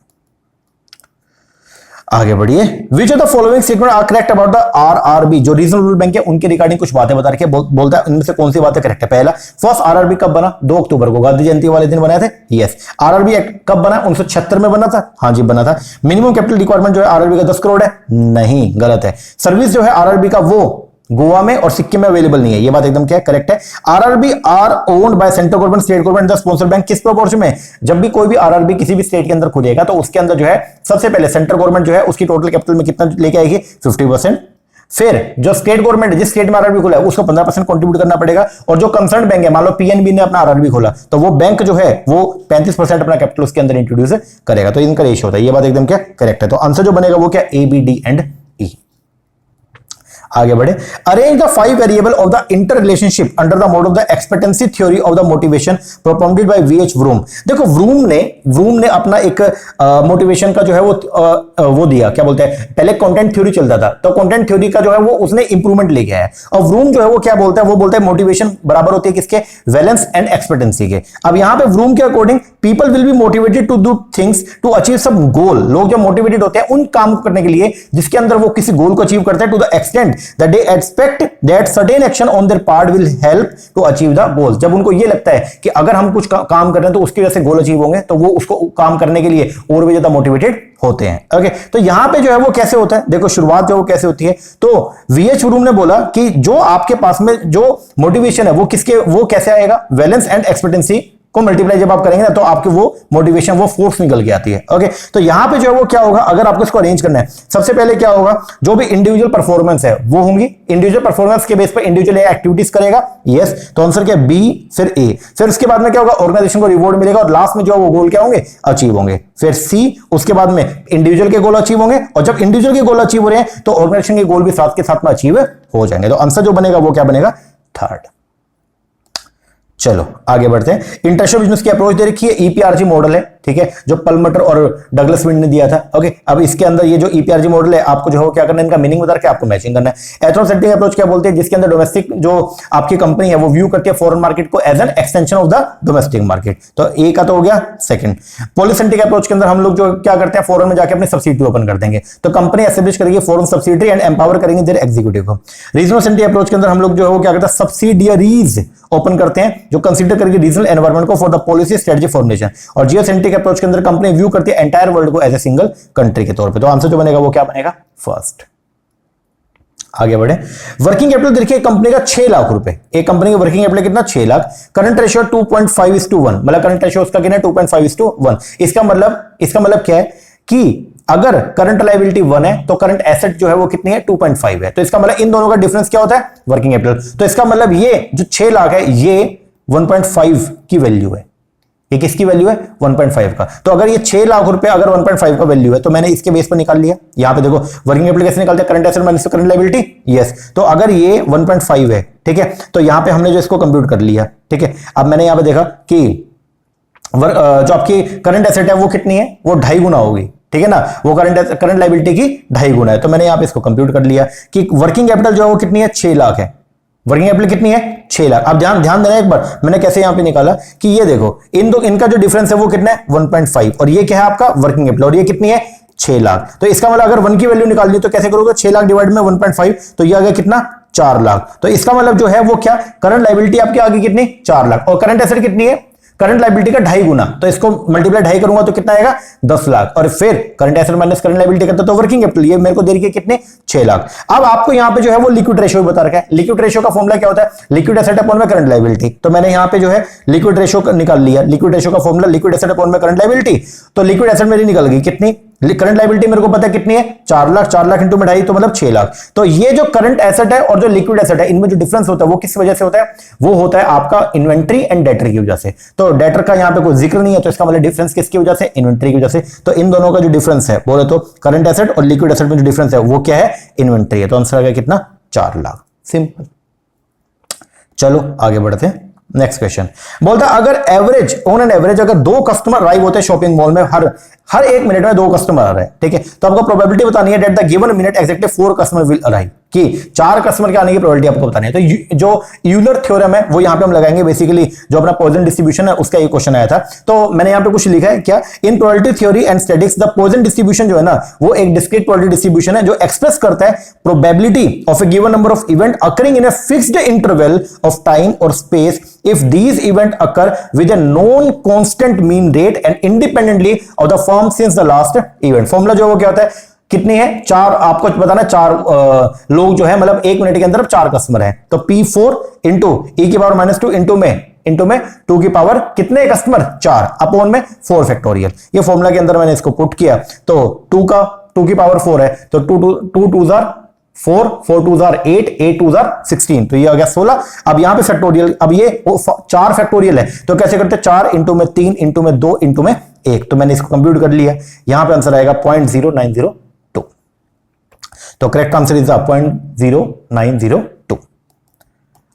आगे बढ़िए। Which of the following statement are correct about the RRB, जो रीजनल रूरल बैंक है उनके रिगार्डिंग कुछ बातें बता रखी है, बोलता है इनमें से कौन सी बातें करेक्ट है। पहला, फर्स्ट RRB कब बना, 2 अक्टूबर को, गांधी जयंती वाले दिन बनाए थे, यस। RRB एक्ट कब बना, 1976 में बना था, हाँ जी बना था। मिनिमम कैपिटल रिक्वायरमेंट जो है RRB का 10 करोड़ है, नहीं, गलत है। सर्विस जो है RRB का वो गोवा में और सिक्किम में अवेलेबल नहीं है, ये बात एकदम क्या है, करेक्ट है। RRB are owned by central government, state government the sponsor bank, किस प्रोपोर्शन में, जब भी कोई भी RRB किसी भी स्टेट के अंदर खुलेगा तो उसके अंदर जो है सबसे पहले सेंट्रल गवर्नमेंट जो है उसकी टोटल कैपिटल में कितना लेके आएगी, 50%। फिर जो स्टेट गवर्नमेंट जिस स्टेट में RRB खुला है उसको 15% कंट्रीब्यूट करना पड़ेगा, और जो कंसर्न बैंक है, मान लो PNB ने अपना RRB खोला तो वो बैंक जो है वो 35% अपना कैपिटल उसके अंदर इंट्रोड्यूस करेगा, तो इनका रेशियो होता है, ये बात एकदम क्या करेक्ट है। तो आंसर जो बनेगा वो क्या, A, B, D and E। आगे बढ़े। Arrange the 5 variable of the inter relationship under the mode of the expectancy theory of the motivation propounded bye VH vroom. देखो व्रूम ने अपना एक मोटिवेशन का जो है वो दिया, क्या बोलते हैं, पहले कंटेंट थ्योरी चलता था, तो कंटेंट थ्योरी का जो है वो उसने इंप्रूवमेंट लेके आया, और व्रूम जो है वो क्या बोलता है, वो बोलता है मोटिवेशन बराबर होती है किसके, वैलेंस एंड एक्सपेक्टेंसी के। अब यहां पे व्रूम के according people will be motivated to do things to achieve some goal, लोग जो मोटिवेटेड होते हैं उन काम को करने के लिए जिसके अंदर वो किसी गोल को अचीव करते हैं, to the extent that they expect that certain action on their part will help to achieve the goals। जब उनको ये लगता है कि अगर हम कुछ काम कर रहे हैं तो उसकी वजह से गोल अचीव होंगे, तो वो उसको काम करने के लिए और भी ज्यादा मोटिवेटेड होते हैं। ओके, तो यहां पे जो है वो कैसे होता है, देखो शुरुआत जो वो कैसे होती है, तो VH व्रूम ने बोला कि जो आपके पास में जो मोटिवेशन है वो कैसे आएगा, वैलेंस एंड एक्सपेक्टेंसी को मल्टीप्लाई जब आप करेंगे ना तो आपके वो मोटिवेशन वो फोर्स निकल के आती है। ओके, तो यहां पे जो है वो क्या होगा, अगर आपको इसको अरेंज करना है, सबसे पहले क्या होगा, जो भी इंडिविजुअल परफॉर्मेंस है वो होंगी, इंडिविजुअल परफॉर्मेंस के बेस पर इंडिविजुअल एक्टिविटीज करेगा, यस, तो आंसर क्या, B, फिर A, फिर उसके बाद में क्या होगा, ऑर्गेनाइजेशन को रिवॉर्ड मिलेगा, और लास्ट में जो वो गोल क्या होंगे, अचीव होंगे, फिर C, उसके बाद में इंडिविजुअल के गोल अचीव होंगे, और जब इंडिविजुअल के गोल अचीव हो रहे हैं तो ऑर्गेनाइजेशन के गोल भी साथ के साथ में अचीव हो जाएंगे। तो आंसर जो बनेगा वो क्या बनेगा, थर्ड। चलो आगे बढ़ते हैं। इंटरनेशनल बिजनेस की अप्रोच दे रखी है, EPRG मॉडल है, ठीक है, जो पलमटर और डगलस विंड ने दिया था। ओके, अब इसके अंदर ये जो ईपीआरजी मॉडल है, आपको जो है क्या करना है, इनका मीनिंग बता के आपको मैचिंग करना है। एथनोसेंट्रिक अप्रोच क्या बोलते हैं, जिसके अंदर डोमेस्टिक जो आपकी कंपनी है वो व्यू करती है फॉरेन मार्केट को as an extension of the domestic market. तो ए का तो हो गया सेकंड। पॉलिसेंट्रिक अप्रोच के अंदर हम लोग जो क्या करते हैं, फॉरेन में जाके अपनी सब्सिडी ओपन कर देंगे, तो कंपनी एस्टेब्लिश करेगी फॉरेन सब्सिडी एंड एम्पावर करेंगे देयर एग्जीक्यूटिव को। रीजनल सेंट्रिक अप्रोच के अंदर हम लोग जो है वो क्या करते हैं, सब्सिडियरीज ओपन करते हैं जो कंसीडर करेगी रीजनल एनवायरनमेंट को for the policy strategy formulation. और जियोसेंट्रिक अप्रोच के अंदर कंपनी व्यू करती है एंटायर वर्ल्ड को एज ए सिंगल कंट्री के तौर पे। तो आंसर जो बनेगा वो क्या बनेगा, फर्स्ट। आगे बढ़े, वर्किंग कैपिटल देखिए कंपनी का 6 लाख रुपए, एक कंपनी का वर्किंग कैपिटल कितना, 6 लाख। करंट रेशियो 2.5:1, मतलब करंट रेशियो उसका कितना है, 2.5:1। इसका मतलब क्या है कि अगर करंट लायबिलिटी 1 है तो करंट एसेट जो है वो कितनी है, 2.5 है। तो इसका मतलब इन दोनों का डिफरेंस क्या होता है, वर्किंग कैपिटल। तो इसका मतलब ये जो 6 लाख है ये 1.5 की वैल्यू है। ये किसकी वैल्यू है, 1.5 का। तो अगर ये 6 लाख रुपए अगर 1.5 का वैल्यू है तो मैंने इसके बेस पर निकाल लिया। यहां पे देखो वर्किंग कैपिटल कैसे निकालते हैं, current asset minus current liability, yes. तो अगर ये 1.5 है, ठीक है, तो यहां पे हमने जो इसको कंप्यूट कर लिया, ठीक है। अब मैंने यहां पे देखा कि जो आपकी करंट एसेट है वो कितनी है, वो 2.5 गुना होगी, ठीक है ना, वो करंट लायबिलिटी की 2.5 गुना है। तो मैंने यहां पे इसको कंप्यूट कर लिया कि वर्किंग कैपिटल जो है वो कितनी है, 6 लाख है। वर्किंग कैपिटल कितनी है, 6 लाख। अब ध्यान देना एक बार, मैंने कैसे यहां पे निकाला कि ये देखो इनका जो डिफरेंस है वो कितना है, 1.5, और ये क्या है आपका वर्किंग कैपिटल, और ये कितनी है, 6 लाख। तो इसका मतलब अगर 1 की वैल्यू निकालनी तो कैसे करोगे, 6 लाख डिवाइड में 1.5, तो ये आ गया कितना, 4 लाख। तो इसका मतलब जो है वो क्या, करंट लायबिलिटी आपकी आ गई कितनी, 4 लाख, और करंट एसेट कितनी है, करंट लायबिलिटी का 2.5 गुना। तो इसको मल्टीप्लाई 2.5 करूंगा तो कितना आएगा, 10 लाख। और फिर current asset minus current liability करते तो वर्किंग कैपिटल, ये मेरे को दे रही है कितने, 6 लाख। अब आपको यहां पे जो है वो लिक्विड रेशियो बता रखा है। लिक्विड रेशियो का फॉर्मूला क्या होता है, लिक्विड एसेट अपॉन में करंट लायबिलिटी। तो मैंने यहां पे जो है लिक्विड रेशियो निकाल लिया। लिक्विड रेशियो का फॉर्मूला लिक्विड एसेट अपॉन में करंट लायबिलिटी। तो लिक्विड एसेट मेरी निकल गई कितनी, करंट लायबिलिटी मेरे को पता है कितनी है, 4 लाख। 4 लाख इंटू में 2.5 तो मतलब 6 लाख। तो ये जो करंट एसेट है और जो लिक्विड एसेट है, इनमें जो डिफरेंस होता है वो किस वजह से होता है, वो होता है आपका इन्वेंट्री एंड डेटर की वजह से। तो डेटर का यहां पे कोई जिक्र नहीं है, तो इसका मतलब डिफरेंस किसकी वजह से, इन्वेंट्री की वजह से। तो इन दोनों का जो डिफरेंस है बोले तो करंट एसेट और लिक्विड एसेट में जो डिफरेंस है वो क्या है, इन्वेंट्री है। तो आंसर आ गया कितना, 4 लाख। सिंपल। चलो आगे बढ़ते हैं। नेक्स्ट क्वेश्चन बोलता है अगर एवरेज ऑन एन एवरेज अगर 2 कस्टमर अराइव होते हैं शॉपिंग मॉल में, हर 1 मिनट में 2 कस्टमर आ रहे हैं, ठीक है, तो आपको प्रोबेबिलिटी बतानी है that the given minute exactly 4 customer will arrive, कि 4 कस्टमर के आने की प्रोबेबिलिटी आपको बतानी है। तो जो यूलर थ्योरम है वो यहां पे हम लगाएंगे। बेसिकली जो अपना पॉइजन डिस्ट्रीब्यूशन है उसका ये क्वेश्चन आया था, तो मैंने यहां पे कुछ लिखा है क्या, इन probability theory and statistics the Poisson distribution जो है ना वो एक डिस्क्रीट प्रोबेबिलिटी डिस्ट्रीब्यूशन है जो एक्सप्रेस करता है probability of A given number of event occurring in a fixed interval of time और space if these event occur with a known constant mean rate and independently of the firm since the last event। Formula जो वो क्या होता है, कितनी है, 4, आपको बताना 4 लोग जो है मतलब 1 मिनट के अंदर 4 कस्टमर है, तो P4 इंटू e की पावर -2 इंटू में 2 की पावर कितने कस्टमर, 4 अपॉन में 4 फैक्टोरियल। ये फॉर्मूला के अंदर मैंने इसको पुट किया तो 2 की पावर 4 है, तो 2 2 4 4 2 8 8 2 16, तो ये आ गया 16। अब यहां पे फैक्टोरियल, अब ये 4 फैक्टोरियल है, तो कैसे करते हैं, 4 इंटू में 3 इंटू में 2 इंटू में 1। तो मैंने इसको कंप्यूट कर लिया। यहां पे आंसर आएगा 0.0902। तो करेक्ट आंसर इज 0.0902।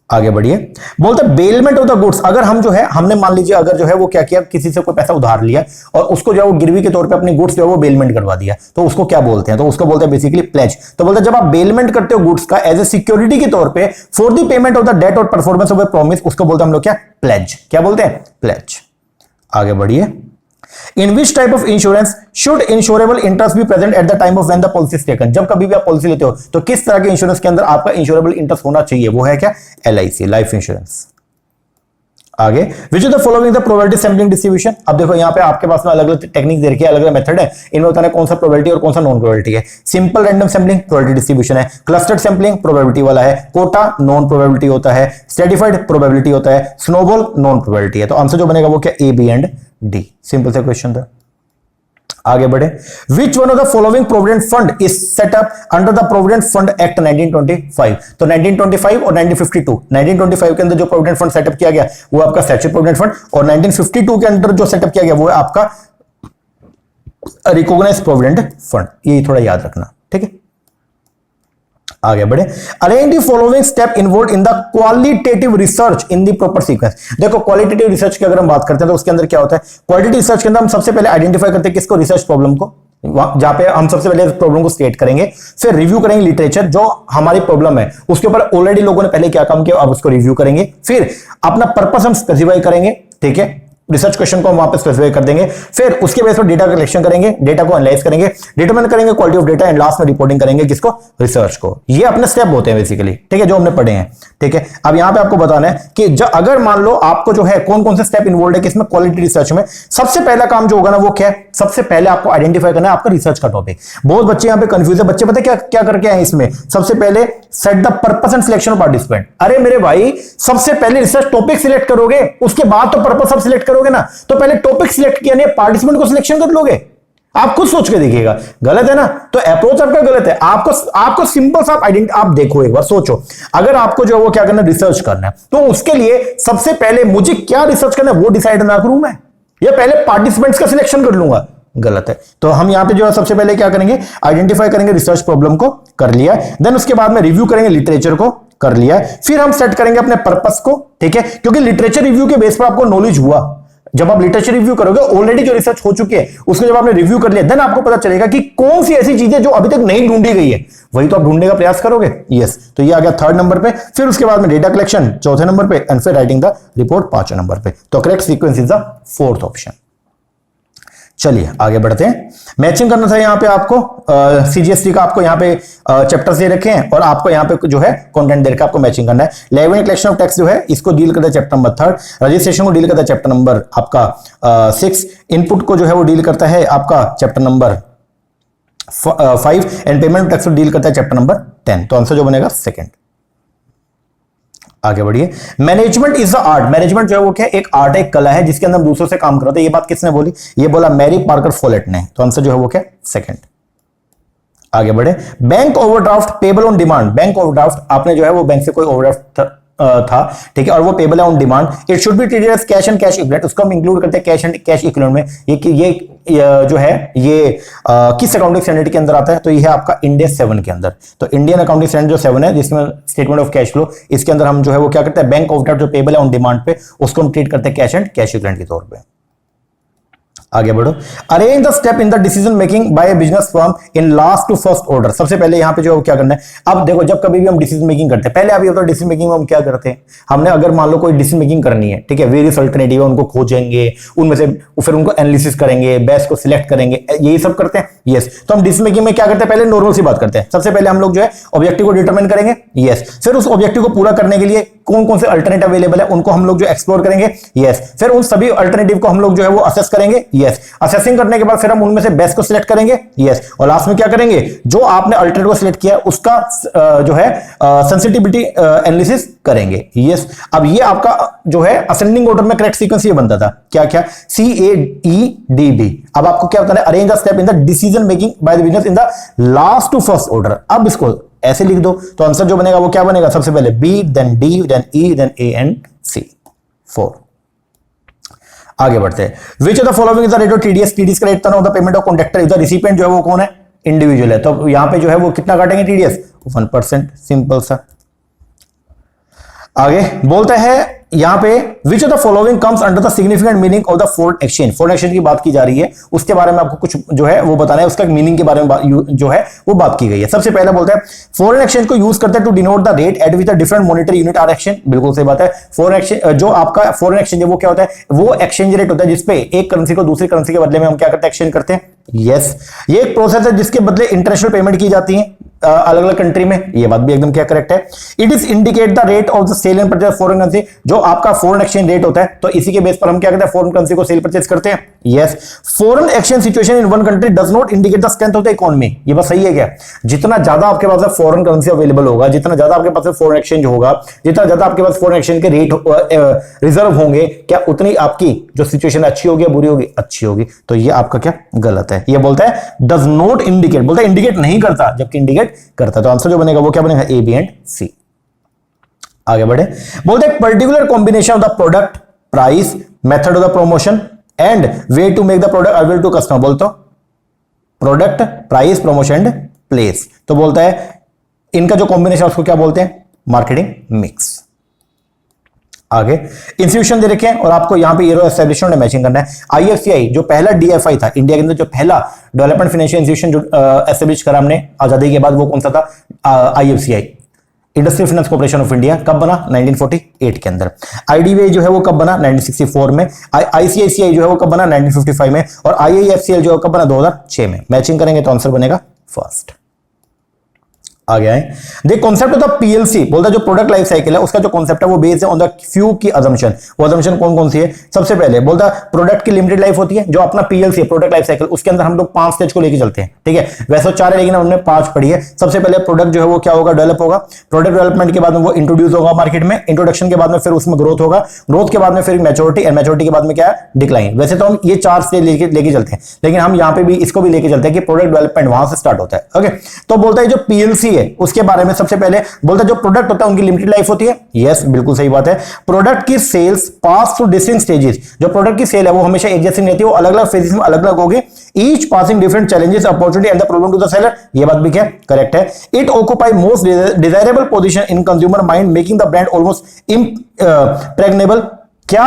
आगे बढ़िए। बोलते बेलमेंट ऑफ द गुड्स, अगर हम जो है हमने मान लीजिए अगर जो है वो क्या किया, किसी से कोई पैसा उधार लिया और उसको जो है वो गिरवी के तौर पे अपनी गुड्स जो है वो बेलमेंट करवा दिया, तो उसको क्या बोलते हैं, तो उसको बोलते हैं बेसिकली प्लेज। तो बोलते हैं जब आप बेलमेंट करते हो गुड्स का एज ए सिक्योरिटी के तौर पे for the payment of the debt और परफॉर्मेंस ऑफ ए प्रॉमिस, उसको बोलते हैं हम लोग क्या, प्लेज। क्या बोलते हैं, प्लेज। आगे बढ़िए। In which type of insurance should insurable interest be present at the time of when the policy is taken? जब कभी भी आप पॉलिसी लेते हो तो किस तरह के इंश्योरेंस के अंदर आपका इंश्योरेबल इंटरेस्ट होना चाहिए, वो है क्या, LIC, लाइफ इंश्योरेंस। आगे, which is the following the probability sampling distribution. अब देखो यहाँ पे आपके पास में अलग अलग टेक्निक दे रखी है, अलग अलग मेथड है, इनमें बताना कौन सा प्रोबेबिलिटी और कौन सा नॉन प्रोबेबिलिटी है। Simple random sampling probability distribution है, क्लस्टर्ड सैंपलिंग प्रोबेबिलिटी वाला है, कोटा नॉन प्रोबेबिलिटी होता है, स्ट्रेटिफाइड प्रोबेबिलिटी होता है, स्नोबॉल नॉन प्रोबेबिलिटी है। तो आंसर जो बनेगा वो क्या, A, B and D। Simple सा क्वेश्चन था। आगे बढ़े। Which one of the following provident fund is set up under the provident fund act 1925। तो 1925 और 1952, 1925 के अंदर जो प्रोविडेंट फंड सेटअप किया गया वो आपका स्टैट्यूटरी प्रोविडेंट फंड, और 1952 के अंदर जो सेटअप किया गया वो है आपका रिकॉग्नाइज्ड प्रोविडेंट फंड। ये थोड़ा याद रखना, ठीक है। आगे बढ़े। Arrange the following step involve in the qualitative research in the proper sequence. देखो क्वालिटेटिव रिसर्च की अगर हम बात करते हैं तो उसके अंदर क्या होता है, क्वालिटेटिव रिसर्च के अंदर हम सबसे पहले आइडेंटिफाई करते हैं किसको, रिसर्च प्रॉब्लम को, जहां पे हम सबसे पहले प्रॉब्लम को स्टेट करेंगे, फिर रिव्यू करेंगे लिटरेचर जो हमारी प्रॉब्लम है उसके ऊपर ऑलरेडी लोगों ने पहले क्या काम किया, अब उसको रिव्यू करेंगे, फिर अपना पर्पस हम स्पेसिफाई करेंगे, ठीक है, रिसर्च क्वेश्चन को हम वहां पे स्पेसिफाई कर देंगे, फिर उसके बेस पर डेटा कलेक्शन करेंगे, डेटा को एनालाइज करेंगे, डिटरमाइन करेंगे quality of data and last में रिपोर्टिंग करेंगे किसको, रिसर्च को। ये अपने स्टेप होते हैं बेसिकली, ठीक है, जो हमने पढ़े हैं, ठीक है। अब यहां पे आपको बताना है कि अगर मान लो आपको जो है कौन कौन से स्टेप इन्वॉल्व है किसमें, क्वालिटी रिसर्च में, सबसे पहला काम जो होगा ना वो क्या है, सबसे पहले आपको आइडेंटिफाई करना है आपका रिसर्च का टॉपिक। बहुत बच्चे यहां पे कंफ्यूज है, बच्चे पता है क्या क्या करके आए इसमें, सबसे पहले set the purpose and selection of participant. अरे मेरे भाई सबसे पहले रिसर्च टॉपिक सिलेक्ट करोगे, उसके बाद तो पर्पस सब सिलेक्ट करोगे ना, तो पहले टॉपिक सिलेक्ट किया नहीं, पार्टिसिपेंट को सिलेक्शन कर लोगे, आप खुद सोच के देखिएगा, गलत है ना। तो अप्रोच आपका गलत है। आपको सिंपल सा आप देखो, एक बार सोचो, अगर आपको जो है वो क्या करना है, रिसर्च करना है, तो उसके लिए सबसे पहले मुझे क्या रिसर्च करना है वो डिसाइड ना करूं मैं, या पहले पार्टिसिपेंट्स का सिलेक्शन कर लूंगा, गलत है। तो हम यहां पे जो है सबसे पहले क्या करेंगे, आइडेंटिफाई करेंगे रिसर्च प्रॉब्लम को, कर लिया, देन उसके बाद में रिव्यू करेंगे लिटरेचर को, कर लिया, फिर हम सेट करेंगे अपने पर्पस को, ठीक है, क्योंकि लिटरेचर रिव्यू के बेस पर आपको नॉलेज हुआ, जब आप लिटरेचर रिव्यू करोगे ऑलरेडी जो रिसर्च हो चुकी है उसको जब आपने रिव्यू कर लिया, देन आपको पता चलेगा कि कौन सी ऐसी चीजें जो अभी तक नहीं ढूंढी गई है, वही तो आप ढूंढने का प्रयास करोगे। यस, तो ये आ गया थर्ड नंबर पे, फिर उसके बाद में डेटा कलेक्शन चौथे नंबर पे, एंड फिर राइटिंग द रिपोर्ट पांचवें नंबर पे। तो correct sequence is the fourth option. चलिए आगे बढ़ते हैं। मैचिंग करना था यहाँ पे आपको सीजीएसटी का, आपको यहाँ पे चैप्टर्स दे रखे हैं और आपको यहाँ पे जो है कंटेंट दे रखा है, आपको मैचिंग करना है। रेवेन्यू कलेक्शन ऑफ टैक्स जो है इसको डील करता है चैप्टर नंबर 3, रजिस्ट्रेशन को डील करता है चैप्टर नंबर आपका 6, इनपुट को जो है वो डील करता है आपका chapter number 5, and payment tax को डील करता है चैप्टर नंबर 10। तो आंसर जो बनेगा सेकंड। आगे बढ़िए। Management is the art, management जो है वो क्या, एक आर्ट है, एक कला है जिसके अंदर हम दूसरों से काम करते हैं। ये बात किसने बोली, ये बोला मैरी पार्कर फोलेट ने। तो आंसर जो है वो क्या, सेकंड। आगे बढ़े। Bank overdraft payable on demand, bank overdraft आपने जो है वो बैंक से कोई ओवरड्राफ्ट था, ठीक है, और वो पेबल है on demand, it should be treated as cash and cash equivalent, उसको हम इंक्लूड करते हैं कैश एंड कैश इक्विवेलेंट में। ये जो है ये किस अकाउंटिंग स्टैंडर्ड के अंदर आता है, तो ये है आपका इंडिया 7 के अंदर। तो इंडियन अकाउंटिंग स्टैंडर्ड जो 7 है जिसमें स्टेटमेंट ऑफ कैश फ्लो, इसके अंदर हम जो है वो क्या करते हैं, बैंक ओवरड्राफ्ट जो पेबल है ऑन डिमांड पे उसको हम ट्रीट करते हैं कैश एंड कैश इक्विवेलेंट के तौर पे। आगे बढ़ो। Arrange the step in the decision making by business firm in last to first order. सबसे पहले यहां पे जो है क्या करना है, अब देखो जब कभी भी हम डिसीजन मेकिंग करते हैं, पहले आप ये बताओ डिसीजन मेकिंग में हम क्या करते हैं, हमने अगर मान लो कोई डिसीजन मेकिंग करनी है, ठीक है, वेरियस अल्टरनेटिव है उनको खोजेंगे, उनमें से फिर उनको एनालिसिस करेंगे, बेस्ट को सिलेक्ट करेंगे, यही सब करते हैं। यस, तो हम डिसीजन मेकिंग में क्या करते हैं, पहले नॉर्मल सी बात करते हैं। सबसे पहले हम लोग जो है ऑब्जेक्टिव को डिटरमाइन करेंगे। यस, फिर उस ऑब्जेक्टिव को पूरा करने के लिए कौन कौन से अल्टरनेट अवेलेबल है उनको हम लोग जो एक्सप्लोर करेंगे। यस, फिर उन सभी अल्टरनेटिव को हम लोग जो है वो असेस करेंगे। यस, असेसिंग करने के बाद फिर हम उनमें से बेस्ट को सिलेक्ट करेंगे। यस, और लास्ट में क्या करेंगे, जो आपने अल्टरनेटिव को सिलेक्ट किया उसका जो है सेंसिटिविटी एनालिसिस करेंगे। यस, अब ये आपका जो है असेंडिंग ऑर्डर में करेक्ट सीक्वेंस ये बनता था, क्या क्या, CAEDB। अब आपको क्या बताना है, arrange the step in the decision making by the business in the last to first order. अब इसको ऐसे लिख दो तो आंसर जो बनेगा वो क्या बनेगा, सबसे पहले B, then D, then E, then A and C, 4। आगे बढ़ते हैं। Which of the following is the rate of TDS, TDS का rate of the payment of contractor is the recipient जो है वो कौन है, इंडिविजुअल है, तो यहां पे जो है वो कितना काटेंगे TDS, 1%, सिंपल सा। आगे बोलता है यहां पे विच of the following comes under the significant meaning of the foreign exchange. Foreign exchange की बात की जा रही है, उसके बारे में आपको कुछ जो है वो बताना है, उसका मीनिंग के बारे में जो है वो बात की गई है। सबसे पहला बोलता है फॉरेन एक्सचेंज को यूज करते हैं to denote the rate at which the different monetary unit are exchange. बिल्कुल सही बात है। फॉरेन एक्सचेंज जो आपका फॉरेन एक्सचेंज है वो क्या होता है, वो एक्सचेंज रेट होता है जिसपे एक करेंसी को दूसरी करेंसी के बदले में हम क्या करते हैं, एक्सचेंज करते हैं। यस, ये एक प्रोसेस है जिसके बदले इंटरनेशनल पेमेंट की जाती है अलग अलग कंट्री में। ये बात भी एकदम क्या करेक्ट है। It is indicate the rate of the sale and purchase foreign currency, जो आपका फॉरेन एक्सचेंज रेट होता है, तो इसी के बेस पर हम क्या करते हैं, फॉरेन करेंसी को सेल परचेज करते हैं। Yes, foreign exchange situation in one country does not indicate the strength of the economy. ये बात सही है क्या, जितना ज्यादा आपके पास फॉरेन करेंसी अवेलेबल होगा, जितना ज्यादा आपके पास फॉरेन एक्सचेंज होगा, जितना ज्यादा आपके पास फॉरेन एक्सचेंज के रेट रिजर्व होंगे, क्या उतनी आपकी जो सिचुएशन अच्छी होगी या बुरी होगी, अच्छी होगी। तो ये आपका क्या गलत है। ये बोलता है डज नॉट इंडिकेट, बोलता है इंडिकेट नहीं करता, जबकि इंडिकेट करता। तो आंसर जो बनेगा वो क्या बनेगा, A, B एंड C। आगे बढ़े। बोलते हैं particular combination of the product, price, method of the promotion and way to make the product available to customer. बोलते हो product, price, promotion and place. तो बोलता है इनका जो कॉम्बिनेशन उसको क्या बोलते हैं, मार्केटिंग मिक्स। आगे इंस्टीट्यूशन दे रखे हैं और आपको यहां पे ईयर ऑफ एस्टैब्लिशमेंट में मैचिंग करना है। आईएफसीआई जो पहला डीएफआई था इंडिया के अंदर, जो पहला डेवलपमेंट फाइनेंशियल इंस्टीट्यूशन जो एस्टैब्लिश करा हमने आजादी के बाद, वो कौन सा था, IFCI, industrial finance corporation of India. कब बना, 1948 के अंदर। आईडीबीआई जो है वो कब बना, 1964 में। आईसीआईसीआई जो है वो कब बना, 1955 में। और आईआईएफसीएल जो है कब बना, 2006 में। मैचिंग करेंगे तो आंसर बनेगा फर्स्ट। आगे आए, देख कॉन्सेप्ट ऑफ द पीएलसी बोलता है जो प्रोडक्ट लाइफ साइकिल है उसका जो कॉन्सेप्ट है वो बेस्ड है ऑन द फ्यू की अजम्पशन। वो अजम्पशन कौन कौन सी है, सबसे पहले बोलता प्रोडक्ट की लिमिटेड लाइफ होती है, जो अपना पीएलसी है प्रोडक्ट लाइफ साइकिल, उसके अंदर हम लोग 5 स्टेज को लेके चलते हैं, ठीक है। वैसे 4 है लेकिन हमने 5 पढ़ी है। सबसे पहले प्रोडक्ट जो है वो क्या होगा, डेवलप होगा। प्रोडक्ट डेवलपमेंट के बाद में वो इंट्रोड्यूस होगा मार्केट में, इंट्रोडक्शन के बाद में फिर उसमें ग्रोथ होगा, ग्रोथ के बाद में फिर मैच्योरिटी, एंड मैच्योरिटी के बाद में क्या है, डिक्लाइन। वैसे तो हम ये 4 स्टेज लेके चलते हैं, लेकिन हम यहां पे भी इसको भी लेके चलते हैं कि प्रोडक्ट डेवलपमेंट वहां से स्टार्ट होता है। ओके, तो बोलता है जो पीएलसी है उसके बारे में सबसे पहले बोलता है जो प्रोडक्ट होता है उनकी लिमिटेड लाइफ होती है। यस, बिल्कुल सही बात है। प्रोडक्ट की sales pass through different stages, जो प्रोडक्ट की सेल है वो हमेशा एक जैसी नहीं रहती, वो अलग अलग फेजेस में अलग अलग होगी। Each passing different challenges, opportunity and the problem to the seller. ये बात भी क्या करेक्ट है। It occupy most desirable position in consumer mind, making the brand almost impregnable. क्या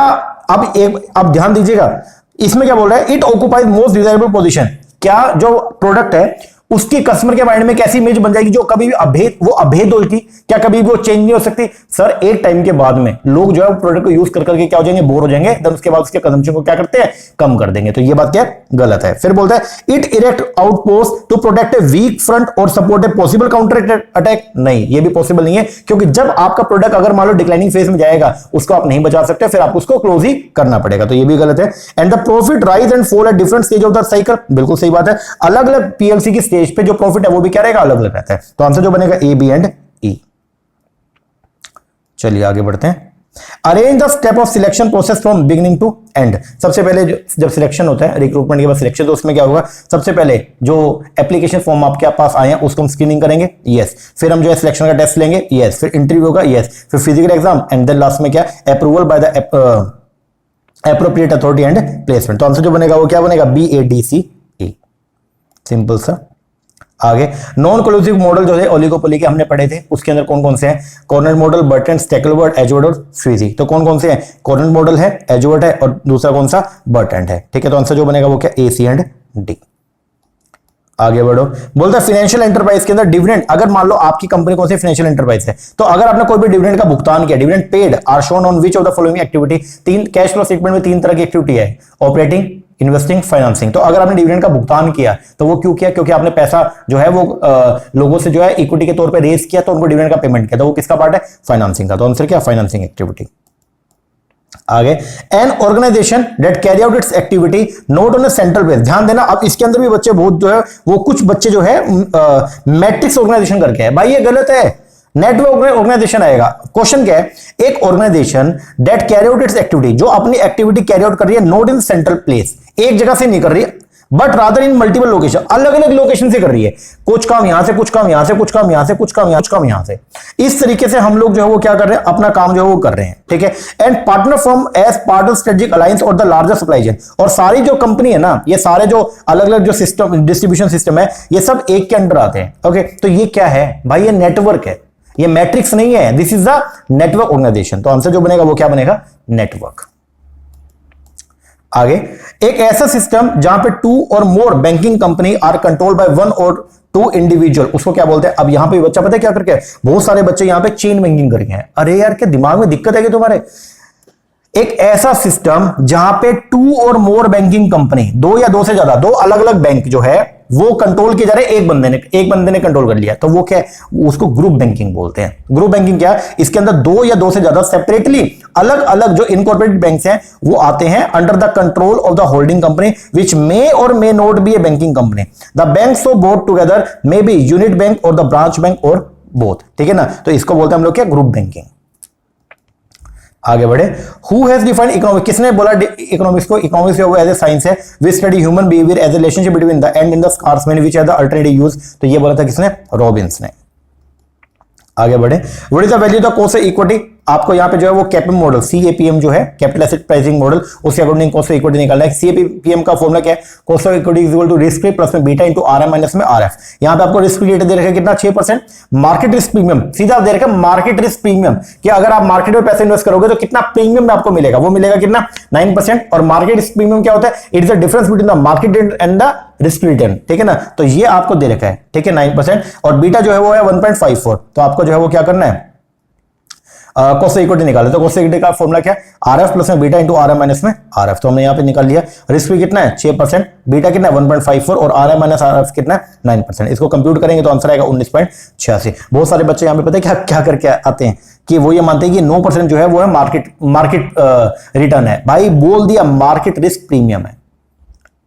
अब ध्यान दीजिएगा, इसमें क्या बोल रहा है, it occupies most desirable position. क्या जो प्रोडक्ट है उसकी कस्टमर के माइंड में कैसी इमेज बन जाएगी जो कभी भी अभेद होगी, क्या कभी भी वो चेंज नहीं हो सकती। सर एक टाइम के बाद में लोग जो है प्रोडक्ट को यूज कर करके क्या हो जाएंगे, बोर हो जाएंगे, देन उसके बाद उसके कंजम्पशन को क्या करते हैं, कम कर देंगे। तो ये बात क्या गलत है। फिर बोलता है it erect outpost to protect a weak front और support a possible counter attack. नहीं, ये भी पॉसिबल नहीं है, क्योंकि जब आपका प्रोडक्ट अगर मान लो डिक्लाइनिंग फेज में जाएगा उसको आप नहीं बचा सकते, फिर आपको उसको क्लोज ही करना पड़ेगा। तो ये भी गलत है। And the profit rise and fall at different stage of the cycle. बिल्कुल सही बात है। अलग अलग पीएलसी की स्टेज पे जो प्रॉफिट है वो भी क्या रहेगा, अलग अलग रहता है। तो आंसर जो बनेगा ए, बी एंड ई। चलिए आगे बढ़ते हैं। Arrange the step of selection process from beginning to end. सबसे पहले जब सिलेक्शन होता है, रिक्रूटमेंट के बाद सिलेक्शन, तो उसमें क्या होगा, सबसे पहले जो एप्लीकेशन फॉर्म आपके पास आए हैं उसको हम स्क्रीनिंग करेंगे, यस। फिर हम जो है सिलेक्शन का टेस्ट लेंगे, यस। फिर इंटरव्यू होगा, यस। फिर physical exam, and then last में क्या, approval by the appropriate authority and placement. तो आंसर जो बनेगा वो क्या बनेगा, B A D C A. Simple सा। आगे नॉन कोलूसिव मॉडल जो है ओलिगोपोली के हमने पढ़े थे, उसके अंदर कौन कौन से हैं, कॉर्नेट मॉडल, बर्टन, स्टेकलवर्ड, एजवर्ड और स्वीजी। तो कौन कौन से हैं, कॉर्नेट मॉडल है, एजवर्ड है और दूसरा कौन सा, बर्टन है, ठीक है। तो आंसर जो बनेगा वो क्या, ए, सी एंड डी। आगे बढ़ो। बोलता है फाइनेंशियल एंटरप्राइज के अंदर डिविडेंड, अगर मान लो आपकी कंपनी कौन सी फाइनेंशियल एंटरप्राइज है, तो अगर आपने कोई भी डिविडेंड का भुगतान किया, dividend paid are shown on which of the following activity. 3 cash flow statement में 3 तरह की एक्टिविटी है, ऑपरेटिंग, इन्वेस्टिंग, फाइनेंसिंग। तो अगर आपने डिविडेंड का भुगतान किया तो वो क्यों किया, क्योंकि आपने पैसा जो है वो लोगों से जो है इक्विटी के तौर पे रेज किया, तो उनको डिविडेंड का पेमेंट किया, तो वो किसका पार्ट है, फाइनेंसिंग का। तो आंसर क्या, फाइनेंसिंग एक्टिविटी। आगे an organization that carry out its activity not on a central base. ध्यान देना, अब इसके अंदर भी बच्चे बहुत जो है वो कुछ बच्चे जो है मैट्रिक्स ऑर्गेनाइजेशन करके है, भाई ये गलत है। नेटवर्क ऑर्गेनाइजेशन आएगा। क्वेश्चन क्या है, एक organization that carry out its activity, जो अपनी एक्टिविटी कैरी आउट कर रही है नॉट इन सेंट्रल प्लेस, एक जगह से नहीं कर रही है, but rather in multiple location, अलग अलग लोकेशन से कर रही है। कुछ काम यहां से, कुछ काम यहां से, कुछ काम यहां से, कुछ काम यहां, कुछ काम यहां से। इस तरीके से हम लोग जो है वो क्या कर रहे हैं, अपना काम जो है वो कर रहे हैं, ठीक है। And partner from as part of strategic alliance और द लार्जर सप्लाई चेन। और सारी जो कंपनी है ना, ये सारे जो अलग अलग जो सिस्टम, डिस्ट्रीब्यूशन सिस्टम है, ये सब एक के अंडर आते हैं। ओके, तो ये क्या है भाई, ये नेटवर्क है, ये मैट्रिक्स नहीं है, this is the network organization. तो आंसर जो बनेगा वो क्या बनेगा, नेटवर्क। आगे एक ऐसा सिस्टम जहां पे 2 or more banking company are control by 1 or 2 individual, उसको क्या बोलते हैं। अब यहां पे बच्चा पता है क्या करके, बहुत सारे बच्चे यहां पे चेन बैंकिंग करके हैं। अरे यार क्या दिमाग में दिक्कत है कि तुम्हारे। एक ऐसा सिस्टम जहां पे 2 और मोर बैंकिंग कंपनी, 2 या 2 से ज्यादा, 2 अलग अलग बैंक जो है वो कंट्रोल किए जा रहे, एक बंदे ने कंट्रोल कर लिया, तो वो क्या है, उसको ग्रुप बैंकिंग बोलते हैं। ग्रुप बैंकिंग क्या है, इसके अंदर 2 या 2 से ज्यादा सेपरेटली अलग अलग जो इनकॉर्पोरेटेड बैंक्स हैं वो आते हैं under the control of the holding company which may or may not be a banking company. The banks of both together may be unit bank or the branch bank or both, ठीक है ना। तो इसको बोलते हैं हम लोग क्या, ग्रुप बैंकिंग। आगे बढ़े। हु हैज डिफाइंड इकोनॉमिक्स, किसने बोला इकोनॉमिक्स को, इकोनॉमिक्स जो एज ए साइंस है, we study human behaviour as a relationship between the and in the scarce many which are the alternative use. तो ये बोला था किसने, रॉबिन्स ने। आगे बढ़े। What is the value of the cost of equity. आपको यहाँ पे जो है वो कैपम मॉडल CAPM जो है कैपिटल एसेट प्राइसिंग मॉडल, उसके अकॉर्डिंग कॉस्ट ऑफ इक्विटी निकालना है। CAPM का फॉर्मूला क्या है? Cost of equity is equal to risk free plus में बीटा इंटू RM माइनस में RF। यहाँ पे आपको रिस्क फ्री रेट दे रखा है कितना? 6%। मार्केट रिस्क प्रीमियम सीधा दे रखा है मार्केट रिस्क प्रीमियम, कि अगर आप मार्केट में पैसे इन्वेस्ट करोगे तो कितना प्रीमियम में आपको मिलेगा, वो मिलेगा कितना? 9%। और मार्केट रिस्क प्रीमियम क्या होता है? It is the difference between the market and the risk return, ठीक है ना। तो ये आपको दे रखा है, ठीक है, 9%। और बीटा जो है वो है 1.54। तो आपको जो है वो क्या करना है? कॉस्ट ऑफ इक्विटी निकाले। तो कॉस्ट ऑफ इक्विटी का फॉर्मूला क्या है? RF प्लस में बीटा इंटू RM माइनस में RF। तो हमने यहाँ पे निकाल लिया। रिस्क फ्री कितना है? 6%। बीटा कितना है? 1.54। और RM माइनस RF कितना है? 9%। इसको कंप्यूट करेंगे तो आंसर आएगा 19.86। बहुत सारे बच्चे यहाँ पे पता है क्या क्या करके आते हैं कि वो ये मानते हैं कि 9% जो है वो है मार्केट रिटर्न है। भाई बोल दिया मार्केट रिस्क प्रीमियम है,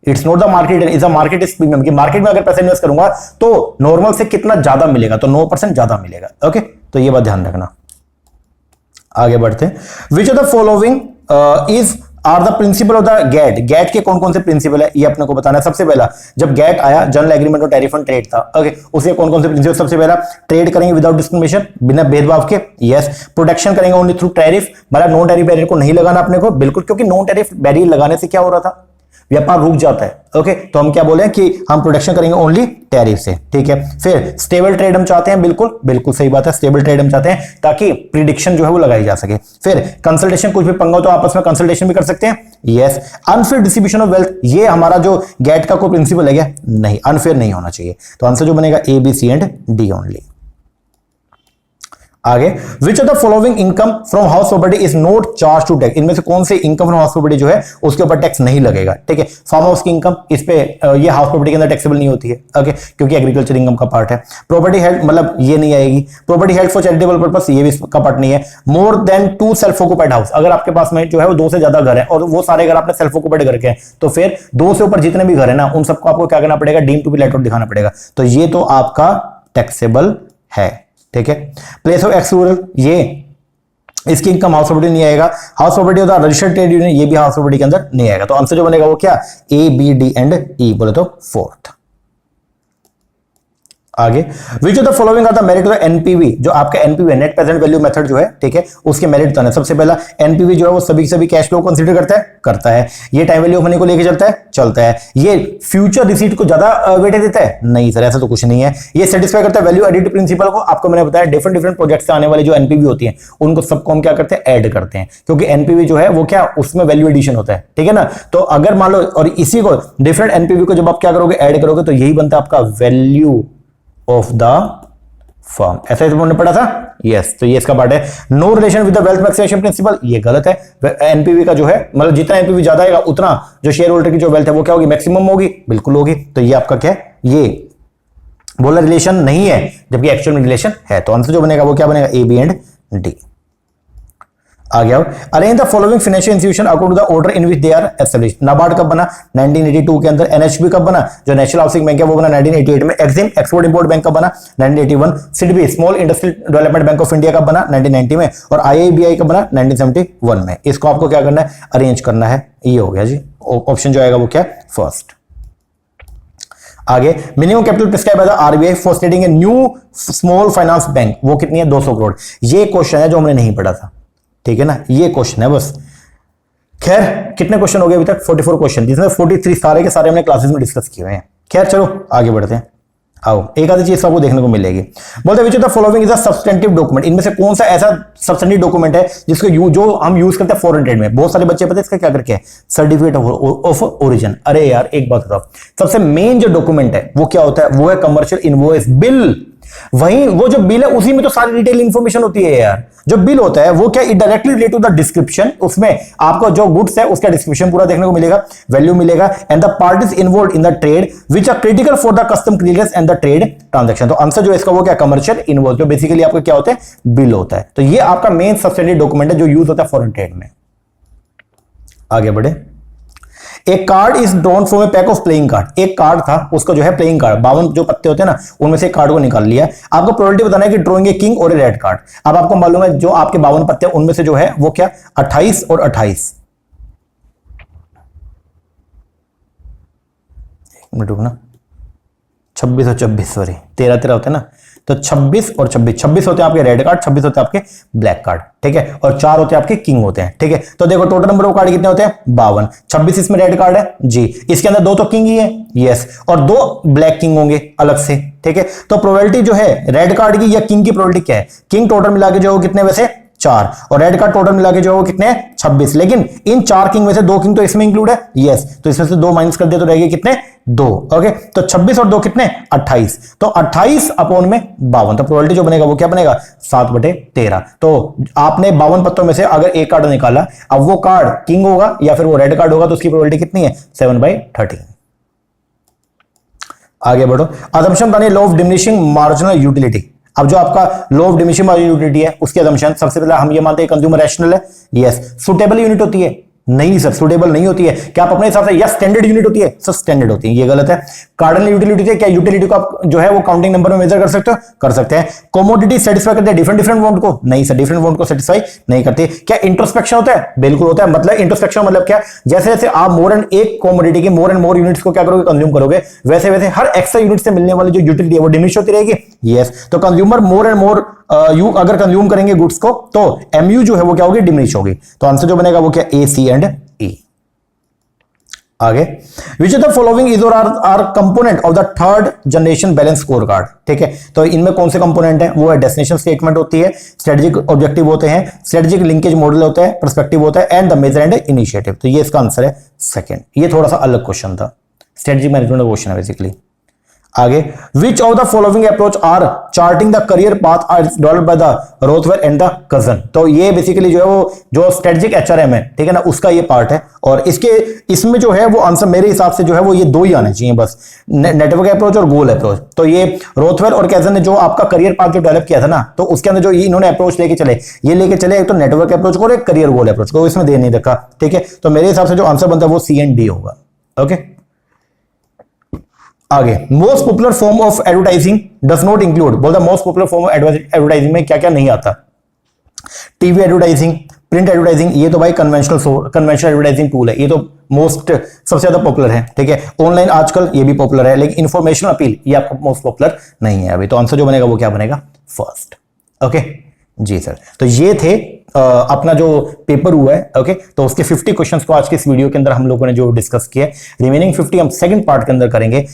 it's not the market, is a market risk premium. कि मार्केट में अगर पैसे इन्वेस्ट करूंगा तो नॉर्मल से कितना ज्यादा मिलेगा? तो 9% ज्यादा मिलेगा। ओके, तो ये बात ध्यान रखना। आगे बढ़ते हैं। Which of the following is are the principle of the GATT? GATT के कौन कौन से प्रिंसिपल है ये अपने को बताना है। सबसे पहला, जब गैट आया general agreement of tariff and trade था, ओके, उसके कौन कौन से प्रिंसिपल? सबसे पहला, ट्रेड करेंगे विदाउट डिस्क्रिमिनेशन, बिना भेदभाव के, यस। प्रोटेक्शन करेंगे ओनली थ्रू टैरिफ, मतलब नॉन टैरिफ बैरियर को नहीं लगाना अपने को, बिल्कुल, क्योंकि नॉन टैरिफ बैरियर लगाने से क्या हो रहा था? व्यापार रुक जाता है। ओके, तो हम क्या बोले कि हम प्रोटेक्शन करेंगे ओनली टैरिफ से, ठीक है। फिर स्टेबल ट्रेड हम चाहते हैं, बिल्कुल बिल्कुल सही बात है, स्टेबल ट्रेड हम चाहते हैं ताकि प्रिडिक्शन जो है वो लगाई जा सके। फिर कंसल्टेशन, कुछ भी पंगा हो तो आपस में कंसल्टेशन भी कर सकते हैं, yes. Unfair distribution of wealth, ये हमारा जो गैट का कोई प्रिंसिपल है क्या? नहीं, अनफेयर नहीं होना चाहिए। तो आंसर जो बनेगा A, B, C and D only. आगे, which of the following income from house property is not charge to tax? इनमें से कौन से इनकम फ्रॉम हाउस प्रॉपर्टी जो है उसके ऊपर टैक्स नहीं लगेगा, ठीक है। फार्म हाउस की इनकम, इस पे ये हाउस प्रॉपर्टी के अंदर टैक्सेबल नहीं होती है, ओके, क्योंकि एग्रीकल्चर इनकम का पार्ट है। प्रॉपर्टी हेल्ड, मतलब ये नहीं आएगी। Property held for charitable purpose, ये भी इसका पार्ट नहीं है। More than 2 self occupied house, अगर आपके पास में जो है वो 2 से ज्यादा घर है और वो सारे घर आपने सेल्फ ऑक्युपाइड घर के हैं, तो फिर 2 से ऊपर जितने भी घर है ना उन सबको आपको क्या करना पड़ेगा? Deem to be let out दिखाना पड़ेगा। तो ये तो आपका टैक्सेबल है, ठीक है। प्लेस ऑफ एक्स रूरल, ये इसकी इनकम हाउस प्रॉपर्टी नहीं आएगा। हाउस प्रॉपर्टी होता है रजिस्टर्ड ट्रेड यूनियन, ये भी हाउस प्रॉपर्टी के अंदर नहीं आएगा। तो आंसर जो बनेगा वो क्या? A, B, D and E, बोले तो 4th। आगे, which of the following are the merit of NPV? जो आपका NPV net present value method जो है, ठीक है, उसके मेरिट बताना है। सबसे पहला, एनपीवी जो है वो सभी कैश फ्लो कंसीडर करता है। ये टाइम वैल्यू मनी को लेके चलता है। ये फ्यूचर रिसीट को ज्यादा वेटेज देता है? नहीं सर, ऐसा तो कुछ नहीं है। ये सेटिस्फाई करता है वैल्यू एडिड प्रिंसिपल को। आपको मैंने बताया डिफरेंट प्रोजेक्ट से आने वाले जो एनपीवी होती है उनको सबको हम क्या करते हैं? ऐड करते हैं, क्योंकि एनपीवी जो है वो क्या, उसमें वैल्यू एडिशन होता है, ठीक है ना। तो अगर मान लो, और इसी को डिफरेंट एनपीवी को जब आप क्या करोगे? ऐड करोगे, तो यही बनता है आपका वैल्यू ऑफ द फर्म। ऐसा हमने पढ़ा था, यस। तो ये इसका पार्ट है। No relation with the wealth maximization principle, ये गलत है। एनपीवी का जो है, मतलब जितना एनपीवी ज्यादा आएगा उतना जो शेयर होल्डर की जो वेल्थ है वो क्या होगी? मैक्सिमम होगी, बिल्कुल होगी। तो ये आपका क्या है? ये बोला रिलेशन नहीं है, जबकि एक्चुअल में रिलेशन है। तो आंसर जो बनेगा वो क्या बनेगा? A, B and D। आ गया। Arrange the following financial institution according to the order in which they are established. NABARD कब बना? 1982 के अंदर। NHB कब बना? जो नेशनल हाउसिंग बैंक है वो बना 1988 में। एक्सिम एक्सपोर्ट इंपोर्ट बैंक कब बना? 1981। SIDBI small industrial development bank of India कब बना? 1990 में। और IIBI कब बना? 1971 में। इसको आपको क्या करना है? अरेंज करना है। ये हो गया जी। ऑप्शन जो आएगा वो क्या? फर्स्ट। आगे, minimum capital prescribe by the RBI for starting a new small finance bank, वो कितनी है? 200 करोड़। ये क्वेश्चन है जो हमने नहीं पढ़ा था, ठीक है ना, ये क्वेश्चन है बस। खैर, कितने क्वेश्चन हो गए अभी तक? 44 क्वेश्चन, जिसमें 43 सारे के सारे हमने क्लासेस में डिस्कस किए हुए हैं। खैर चलो आगे बढ़ते हैं। आओ, एक आधी चीज आपको देखने को मिलेगी। बोलते हैं which of the following is a substantive document? इनमें से कौन सा ऐसा सब्सटेंटिव डॉक्यूमेंट है जिसको जो हम यूज करते हैं फॉरेन ट्रेड में? बहुत सारे बच्चे पता है इसका क्या करके है? Certificate of origin. अरे यार एक बात बताओ, सबसे मेन जो डॉक्यूमेंट है वो क्या होता है? वो है कमर्शियल इनवॉइस, बिल। वहीं वो जो बिल है उसी में तो सारी डिटेल इंफॉर्मेशन होती है यार। जो बिल होता है वो क्या, directly related to the description, उसमें आपको जो गुड्स है उसका डिस्क्रिप्शन पूरा देखने को मिलेगा, वैल्यू मिलेगा, and the parties involved in the trade which are critical for the custom clearance and the trade transaction. तो आंसर जो इसका वो क्या? कमर्शियल इन्वॉइस, जो बेसिकली आपका क्या होता है? बिल होता है। तो ये आपका मेन सब्सटेंटिव डॉक्यूमेंट है जो यूज होता है फॉरेन ट्रेड में। आगे बढ़े। एक card is drawn from A pack of playing card. एक कार्ड था, उसको जो है प्लेइंग कार्ड, 52 जो पत्ते होते हैं ना, उनमें से एक कार्ड को निकाल लिया। आपको प्रोबेबिलिटी बताना है कि ड्रॉइंग ए किंग और ए रेड कार्ड। अब आपको मालूम है जो आपके 52 पत्ते हैं उनमें से जो है वो क्या? 28 और 28। एक मिनट रुकना, 26 और 26, सॉरी 13 13 होते हैं ना, तो 26 और 26, 26 होते हैं आपके रेड कार्ड, 26 होते हैं आपके ब्लैक कार्ड, ठीक है, और 4 होते हैं आपके किंग होते हैं, ठीक है। तो देखो टोटल नंबर ऑफ कार्ड कितने होते हैं 52, 26 इसमें रेड कार्ड है जी, इसके अंदर 2 तो किंग ही है, यस, और 2 ब्लैक किंग होंगे अलग से, ठीक है। तो प्रोबेबिलिटी जो है रेड कार्ड की या किंग की प्रोबेबिलिटी क्या है, किंग टोटल मिला के जो कितने वैसे 4 और रेड कार्ड टोटल मिला के जो कितने 26, लेकिन इन 4 किंग में से 2 किंग तो इसमें इंक्लूड है, यस, तो इसमें से 2 माइनस कर दिया तो रहेगी कितने 2, ओके। तो 26 और 2 कितने 28, तो 28 अपॉन में 52, तो प्रोबेबिलिटी जो बनेगा वो क्या बनेगा 7/13। तो आपने 52 पत्तों में से अगर एक कार्ड निकाला, अब वो कार्ड किंग होगा या फिर वो रेड कार्ड होगा, तो उसकी प्रोबेबिलिटी कितनी है 7/13। आगे बढ़ो, असम्पशन बने law of diminishing marginal utility. अब जो आपका law of diminishing marginal utility है उसके असम्पशन, सबसे पहले हम ये मानते हैं कंज्यूमर रैशनल है, यस। सुटेबल यूनिट होती है, नहीं सर सुटेबल नहीं होती है। क्या आप अपने हिसाब से, या स्टैंडर्ड यूनिट होती है सर, स्टैंडर्ड होती है, ये गलत है। कार्डिनल यूटिलिटी है, क्या यूटिलिटी को आप जो है वो काउंटिंग नंबर में मेजर कर सकते हो, कर सकते हैं। कमोडिटी सेटिस्फाई करते हैं डिफरेंट डिफरेंट वांट को, नहीं सर डिफरेंट वांट को सेटिस्फाई नहीं करती। क्या इंट्रोस्पेक्शन होता है, बिल्कुल होता है। मतलब इंट्रोस्पेक्शन मतलब क्या, जैसे जैसे आप मोर एंड एक कमोडिटी की मोर एंड मोर यूनिट्स को क्या करोगे कंज्यूम करोगे, वैसे वैसे हर एक्स्ट्रा यूनिट से मिलने वाली जो यूटिलिटी है वो डिमिनिश होती रहेगी, यस। तो consumer more and more you अगर कंज्यूम करेंगे गुड्स को तो एमयू जो है वो क्या होगी डिमिनिश होगी। तो आंसर जो बनेगा वो क्या ए, सी एंड ई। आगे, which of the following is or are component of the third generation balance score card, ठीक है। तो इनमें कौन से कंपोनेंट है, वो है डेस्टिनेशन स्टेटमेंट होती है, स्ट्रेटेजिक ऑब्जेक्टिव होते हैं, स्ट्रेटेजिक लिंकेज मॉडल होता है, पर्सपेक्टिव होता है, and the major and initiative. तो ये इसका आंसर है सेकंड। ये थोड़ा सा अलग क्वेश्चन था, स्ट्रेटेजिक मैनेजमेंट का क्वेश्चन है बेसिकली। आगे, which of the following approach are charting the career path are developed by the Rothwell and the Kazan. तो ये बेसिकली जो है वो जो स्ट्रेटेजिक एचआरएम है, ठीक है ना, उसका ये पार्ट है। और इसमें जो है वो आंसर मेरे हिसाब से जो है वो ये 2 ही आने चाहिए बस, नेटवर्क अप्रोच और गोल अप्रोच। तो ये रोथवेल और कैजन ने जो आपका करियर पाथ जो डेवलप किया था ना, तो उसके अंदर जो इन्होंने अप्रोच लेके चले, ये लेके चले एक तो नेटवर्क अप्रोच को और एक करियर गोल अप्रोच को, इसमें दे नहीं रखा, ठीक है। तो मेरे हिसाब से जो आंसर बनता है वो सी एंड डी होगा, ओके। आगे, most popular form of advertising does not include, बोल the most popular form of advertising में क्या क्या नहीं आता, टीवी एडवर्टाइजिंग, प्रिंट एडवर्टाइजिंग, ये तो भाई कन्वेंशनल एडवर्टाइजिंग टूल है, ये तो मोस्ट सबसे ज्यादा पॉपुलर है, ठीक है। ऑनलाइन आजकल ये भी पॉपुलर है, लेकिन इंफॉर्मेशन अपील ये आपका मोस्ट पॉपुलर नहीं है अभी। तो आंसर जो बनेगा वो क्या बनेगा फर्स्ट, ओके जी सर। तो ये थे अपना जो पेपर हुआ है, ओके। तो उसके 50 क्वेश्चंस को आज के इस वीडियो के अंदर हम लोगों ने जो डिस्कस किए, रिमेनिंग 50 हम सेकंड पार्ट के अंदर करेंगे।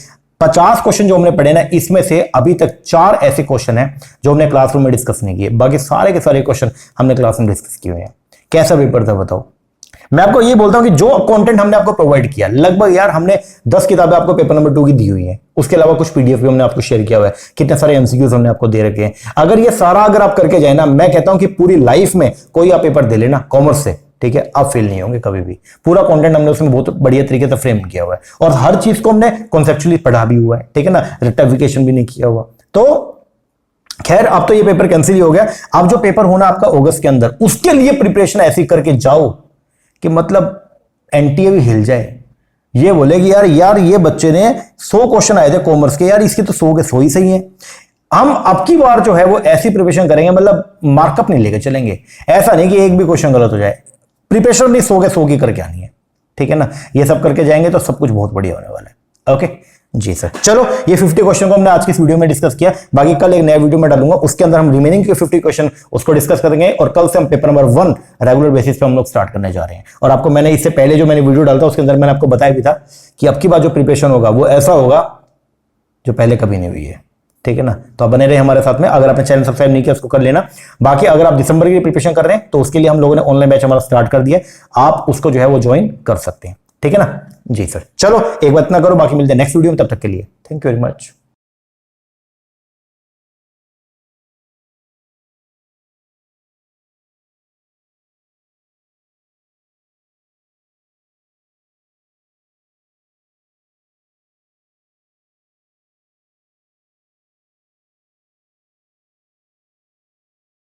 50 क्वेश्चन जो हमने पढ़े ना, इसमें से अभी तक 4 ऐसे क्वेश्चन हैं जो हमने क्लासरूम में डिस्कस नहीं किए, बाकी सारे के सारे क्वेश्चन हमने क्लास में डिस्कस किए हुए हैं। कैसा पेपर था बताओ। मैं आपको ये बोलता हूं कि जो कंटेंट हमने आपको प्रोवाइड किया, लगभग यार हमने 10 किताबें आपको पेपर नंबर 2 की दी हुई हैं, उसके अलावा कुछ पीडीएफ भी हमने आपको शेयर किया हुआ है, कितने सारे एमसीक्यूज हमने आपको दे रखे हैं। अगर ये सारा अगर आप करके जाए ना, मैं कहता हूं कि पूरी लाइफ में कोई आप पेपर दे लेना कॉमर्स से, ठीक है, आप फेल नहीं होंगे कभी भी। पूरा कंटेंट हमने उसमें बहुत बढ़िया तरीके से फ्रेम किया हुआ है और हर चीज को हमने कॉन्सेप्चुअली पढ़ा भी हुआ है, ठीक है ना, रेक्टिफिकेशन भी नहीं किया हुआ। तो खैर अब तो ये पेपर कैंसिल ही हो गया। अब जो पेपर होना आपका अगस्त के अंदर, उसके लिए प्रिपरेशन ऐसी करके जाओ कि मतलब एनटीए भी हिल जाए, ये बोले कि यार ये बच्चे ने 100 क्वेश्चन आए थे कॉमर्स के, यार इसके तो 100 के 100 ही सही है। हम अब की बार जो है वो ऐसी प्रिपरेशन करेंगे, मतलब मार्कअप नहीं लेके चलेंगे, ऐसा नहीं कि एक भी क्वेश्चन गलत हो जाए। प्रिपरेशन नहीं 100 के 100 की करके आनी है, ठीक है ना। ये सब करके जाएंगे तो सब कुछ बहुत बढ़िया होने वाला है, ओके जी सर। चलो ये 50 क्वेश्चन को हमने आज की इस वीडियो में डिस्कस किया, बाकी कल एक नया वीडियो में डालूंगा, उसके अंदर हम रिमेनिंग के 50 क्वेश्चन उसको डिस्कस करेंगे और कल से हम पेपर नंबर 1 रेगुलर बेसिस पे हम लोग स्टार्ट करने जा रहे हैं। और आपको मैंने इससे पहले जो मैंने वीडियो डालता उसके अंदर मैंने आपको बताया भी था कि अब की बार जो प्रिपरेशन होगा वो ऐसा होगा जो पहले कभी नहीं हुई है, ठीक है ना। तो आप बने रहे हमारे साथ में। अगर आपने चैनल सब्सक्राइब नहीं किया उसको कर लेना। बाकी अगर आप दिसंबर की प्रिपरेशन कर रहे हैं तो उसके लिए हम लोगों ने ऑनलाइन बैच हमारा स्टार्ट कर दिया, आप उसको जो है वो ज्वाइन कर सकते हैं, ठीक है ना जी सर। चलो एक बात ना करो, बाकी मिलते हैं नेक्स्ट वीडियो में, तब तक के लिए थैंक यू वेरी मच।